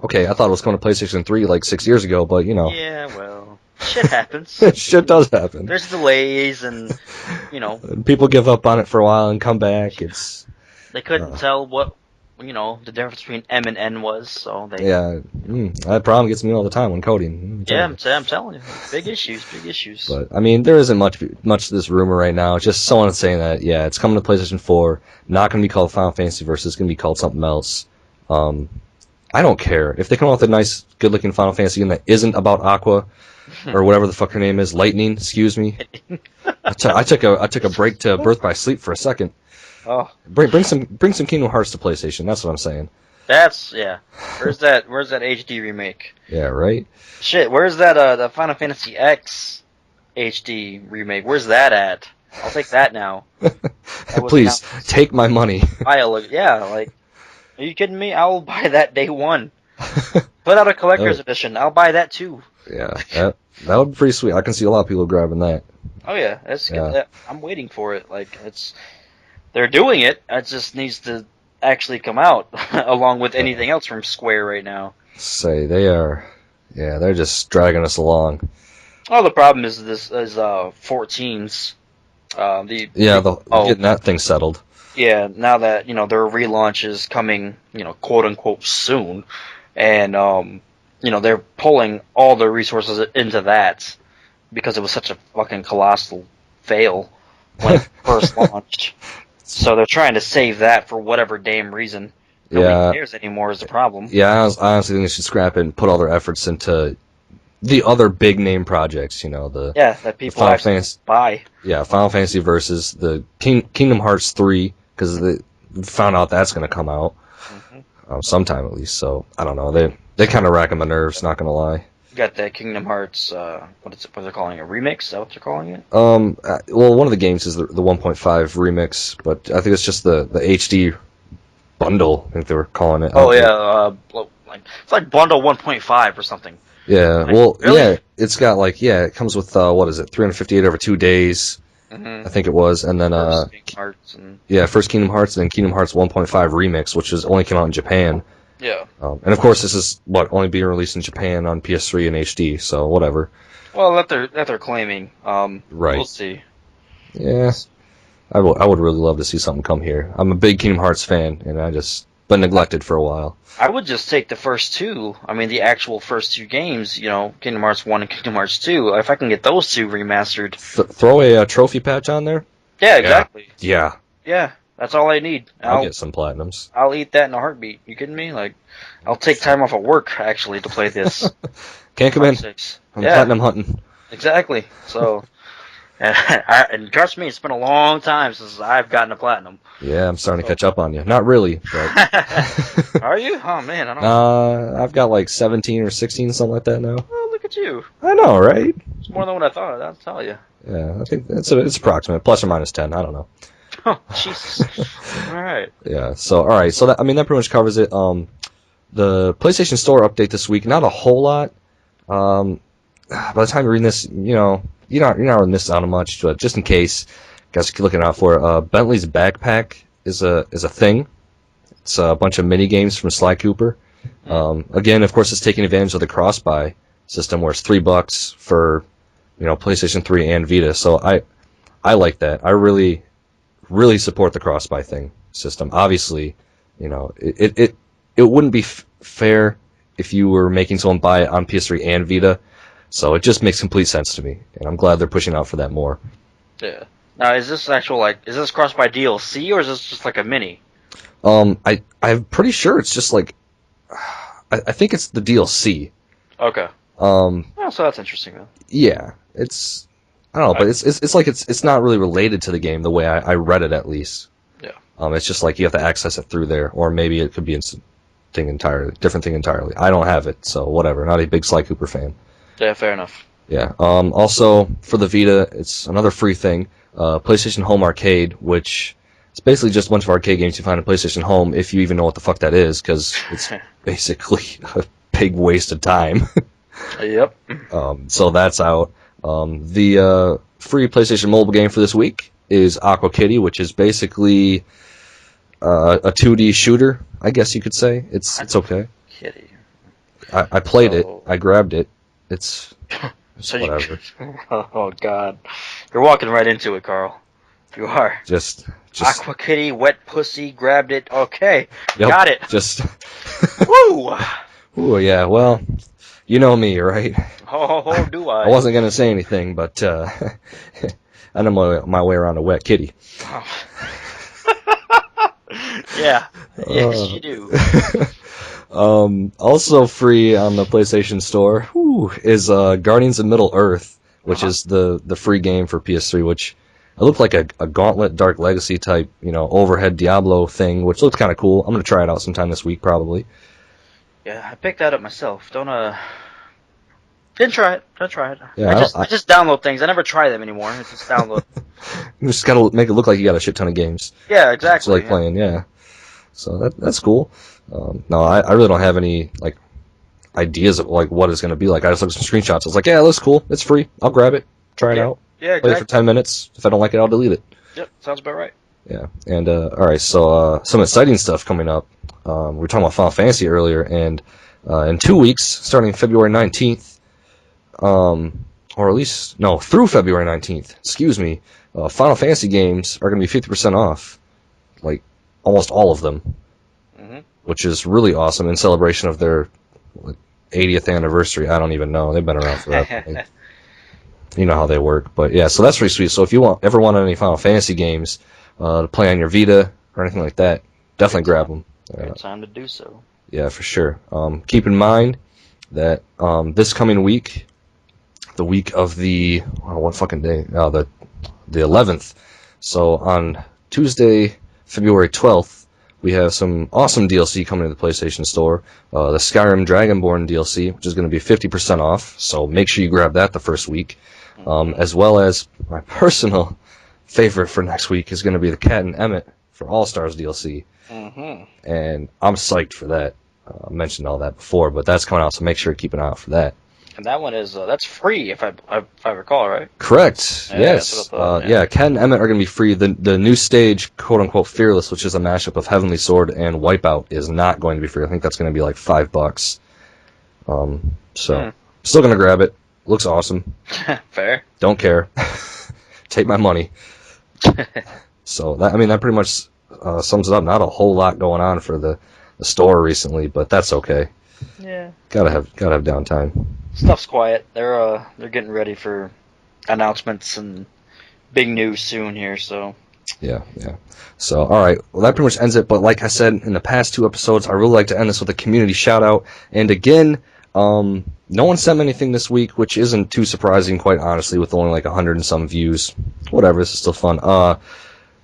S2: Okay, I thought it was coming to PlayStation 3 like 6 years ago, but
S3: Yeah, well, shit happens.
S2: Shit does happen.
S3: There's delays and,
S2: And people give up on it for a while and come back.
S3: They couldn't tell what, the difference between M and N was, so they...
S2: Yeah, that problem gets me all the time when coding.
S3: Yeah, I'm telling you. Big issues.
S2: But, I mean, there isn't much to this rumor right now. It's just someone saying that, yeah, it's coming to PlayStation 4, not going to be called Final Fantasy Versus, it's going to be called something else. I don't care. If they come out with a nice, good-looking Final Fantasy game that isn't about Aqua, or whatever the fuck her name is, Lightning, excuse me. I took a break to Birth by Sleep for a second.
S3: Oh.
S2: Bring some Kingdom Hearts to PlayStation, that's what I'm saying.
S3: Yeah. Where's that HD remake?
S2: Yeah, right?
S3: Shit, where's that the Final Fantasy X HD remake? Where's that at? I'll take that now.
S2: Please, take my money.
S3: Are you kidding me? I will buy that day one. Put out a collector's edition. I'll buy that too.
S2: Yeah, that would be pretty sweet. I can see a lot of people grabbing that.
S3: Oh yeah, I'm waiting for it. They're doing it. It just needs to actually come out, along with anything else from Square right now.
S2: They're just dragging us along.
S3: Oh, the problem is 14's.
S2: Getting that thing settled.
S3: Yeah, now that, their relaunch is coming, quote unquote soon, and, they're pulling all their resources into that because it was such a fucking colossal fail when it first launched. So they're trying to save that for whatever damn reason. Nobody cares anymore is the problem.
S2: Yeah, I honestly think they should scrap it and put all their efforts into the other big name projects,
S3: that people actually buy.
S2: Yeah, Final Fantasy Versus, the Kingdom Hearts 3, because they found out that's going to come out sometime at least. So I don't know. They kind of racking my nerves. Not going to lie.
S3: You got that Kingdom Hearts. What they're calling it? A remix? Is that what they're calling it?
S2: Well, one of the games is the 1.5 remix, but I think it's just the HD bundle. I think they were calling it.
S3: Oh yeah, it's like bundle 1.5 or something.
S2: Yeah. Well, really? Yeah. It's got it comes with what is it? 358 over 2 days. I think it was, and then
S3: first Kingdom Hearts
S2: first Kingdom Hearts, and then Kingdom Hearts 1.5 remix, which only came out in Japan.
S3: Yeah.
S2: And of course, this is only being released in Japan on PS3 and HD, so whatever.
S3: Well, that they're claiming.
S2: Right.
S3: We'll see.
S2: Yeah. I would really love to see something come here. I'm a big Kingdom Hearts fan, and I just but neglected for a while.
S3: I would just take the first two. I mean, the actual first two games. Kingdom Hearts 1 and Kingdom Hearts 2. If I can get those two remastered,
S2: Throw a trophy patch on there.
S3: Yeah, exactly.
S2: Yeah.
S3: Yeah, that's all I need.
S2: I'll get some platinums.
S3: I'll eat that in a heartbeat. You kidding me? Like, I'll take time off of work actually to play this.
S2: Can't come in. I'm platinum hunting.
S3: Exactly. So, and trust me, it's been a long time since I've gotten a platinum.
S2: Yeah, I'm starting to catch up on you. Not really, but.
S3: Are you? Oh man, I don't know.
S2: I've got like 17 or 16, something like that now.
S3: Oh, look at you.
S2: I know, right?
S3: It's more than what I thought. I'll tell you.
S2: Yeah, I think it's approximate, plus or minus 10. I don't know.
S3: Oh, Jesus. All right.
S2: Yeah. So, all right. So that pretty much covers it. The PlayStation Store update this week, not a whole lot. By the time you're reading this, you're not really missing out on much. But just in case, guys, keep looking out for it. Bentley's Backpack is a thing. It's a bunch of mini games from Sly Cooper. Again, of course, it's taking advantage of the cross-buy system, where it's $3 for PlayStation 3 and Vita. So I like that. I really support the cross-buy system. Obviously, it wouldn't be fair if you were making someone buy it on PS3 and Vita. So it just makes complete sense to me, and I'm glad they're pushing out for that more.
S3: Yeah. Now, is this is this cross-buy DLC, or is this just like a mini?
S2: I'm pretty sure it's just like, I think it's the DLC.
S3: Okay. So that's interesting then.
S2: Yeah, I don't know, but it's like it's not really related to the game the way I read it, at least.
S3: Yeah.
S2: It's just like you have to access it through there, or maybe it could be different thing entirely. I don't have it, so whatever. Not a big Sly Cooper fan.
S3: Yeah, fair enough.
S2: Yeah. Also for the Vita, it's another free thing. PlayStation Home Arcade, which it's basically just a bunch of arcade games you find on PlayStation Home, if you even know what the fuck that is, because it's basically a big waste of time.
S3: Yep.
S2: So that's out. The free PlayStation mobile game for this week is Aqua Kitty, which is basically a 2D shooter, I guess you could say. It's okay.
S3: Kitty.
S2: I played it. I grabbed it. It's
S3: so
S2: whatever.
S3: Oh God, you're walking right into it, Carl. You are.
S2: Just
S3: Aqua Kitty, wet pussy, grabbed it. Okay,
S2: yep,
S3: got it.
S2: Just
S3: Woo.
S2: Ooh, yeah. Well, you know me, right?
S3: Oh, do I?
S2: I wasn't gonna say anything, but I know my way around a wet kitty.
S3: Oh. Yeah. Yes, you do.
S2: Also free on the PlayStation Store is Guardians of Middle-earth, which is the free game for PS3, which it looked like a Gauntlet Dark Legacy type, overhead Diablo thing, which looked kind of cool. I'm going to try it out sometime this week, probably.
S3: Yeah, I picked that up myself. Didn't try it. Don't try it.
S2: Yeah,
S3: I just download things. I never try them anymore. I just download.
S2: You just got to make it look like you got a shit ton of games.
S3: Yeah, exactly.
S2: It's like playing, yeah. So that's cool. No, I really don't have any ideas of what it's going to be like. I just looked at some screenshots. I was like, yeah, it looks cool. It's free. I'll grab it. Try it out.
S3: Yeah, exactly.
S2: Play it for 10 minutes. If I don't like it, I'll delete it.
S3: Yep, sounds about right.
S2: Yeah, and all right, so some exciting stuff coming up. We were talking about Final Fantasy earlier, and in 2 weeks, starting February 19th, or at least, no, through February 19th, excuse me, Final Fantasy games are going to be 50% off, almost all of them, which is really awesome in celebration of their 80th anniversary. I don't even know. They've been around forever. You know how they work. But yeah, so that's pretty sweet. So if you ever want any Final Fantasy games to play on your Vita or anything like that, definitely grab them.
S3: Great time to do so.
S2: Yeah, for sure. Keep in mind that this coming week, the week of what fucking day? The 11th. So on Tuesday, February 12th, we have some awesome DLC coming to the PlayStation Store. The Skyrim Dragonborn DLC, which is going to be 50% off. So make sure you grab that the first week. As well as my personal favorite for next week is going to be the Cat and Emmett for All Stars DLC. And I'm psyched for that. I mentioned all that before, but that's coming out, so make sure to keep an eye out for that.
S3: And that one is that's free, if I recall, right?
S2: Correct.
S3: Yeah,
S2: yes. Yeah, Cat and Emmett are going to be free. The new stage, quote unquote, Fearless, which is a mashup of Heavenly Sword and Wipeout, is not going to be free. I think that's going to be like $5. So still going to grab it. Looks awesome.
S3: Fair.
S2: Don't care. Take my money. So that pretty much sums it up. Not a whole lot going on for the store recently, but that's okay.
S3: Yeah.
S2: Gotta have downtime.
S3: Stuff's quiet. They're getting ready for announcements and big news soon here, so.
S2: Yeah. So, all right. Well, that pretty much ends it. But like I said in the past 2 episodes, I really like to end this with a community shout out. And again, no one sent me anything this week, which isn't too surprising, quite honestly, with only like 100 and some views. Whatever. This is still fun.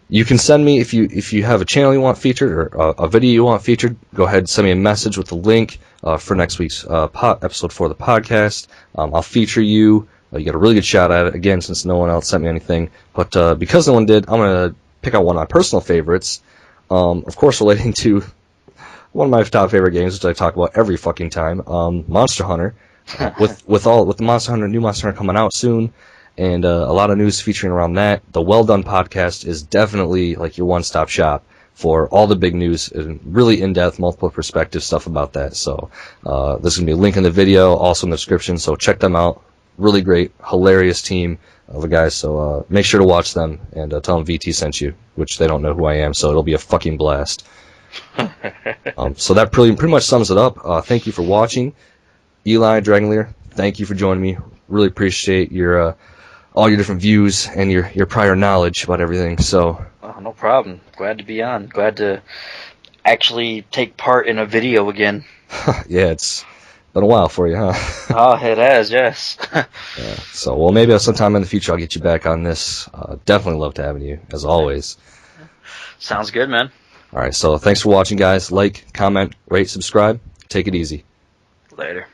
S2: You can send me if you have a channel you want featured or a video you want featured. Go ahead and send me a message with the link for next week's episode 4 of the podcast. I'll feature you. You got a really good shot at it, again, since no one else sent me anything. But because no one did, I'm going to pick out one of my personal favorites. Of course, relating to one of my top favorite games, which I talk about every fucking time, Monster Hunter. With the new Monster Hunter coming out soon, and a lot of news featuring around that. The Well Done podcast is definitely like your one-stop shop for all the big news and really in-depth, multiple perspective stuff about that. So there's going to be a link in the video, also in the description, so check them out. Really great, hilarious team of guys, so make sure to watch them and tell them VT sent you, which they don't know who I am, so it'll be a fucking blast. So that pretty much sums it up. Thank you for watching. Eli, Dragonleer, thank you for joining me. Really appreciate your all your different views and your prior knowledge about everything. So,
S3: no problem. Glad to be on. Glad to actually take part in a video again.
S2: Yeah, it's been a while for you, huh?
S3: Oh, it has, yes.
S2: Yeah. So, well, maybe sometime in the future I'll get you back on this. Definitely love having you, as always.
S3: Sounds good, man.
S2: All right, so thanks for watching, guys. Like, comment, rate, subscribe. Take it easy.
S3: Later.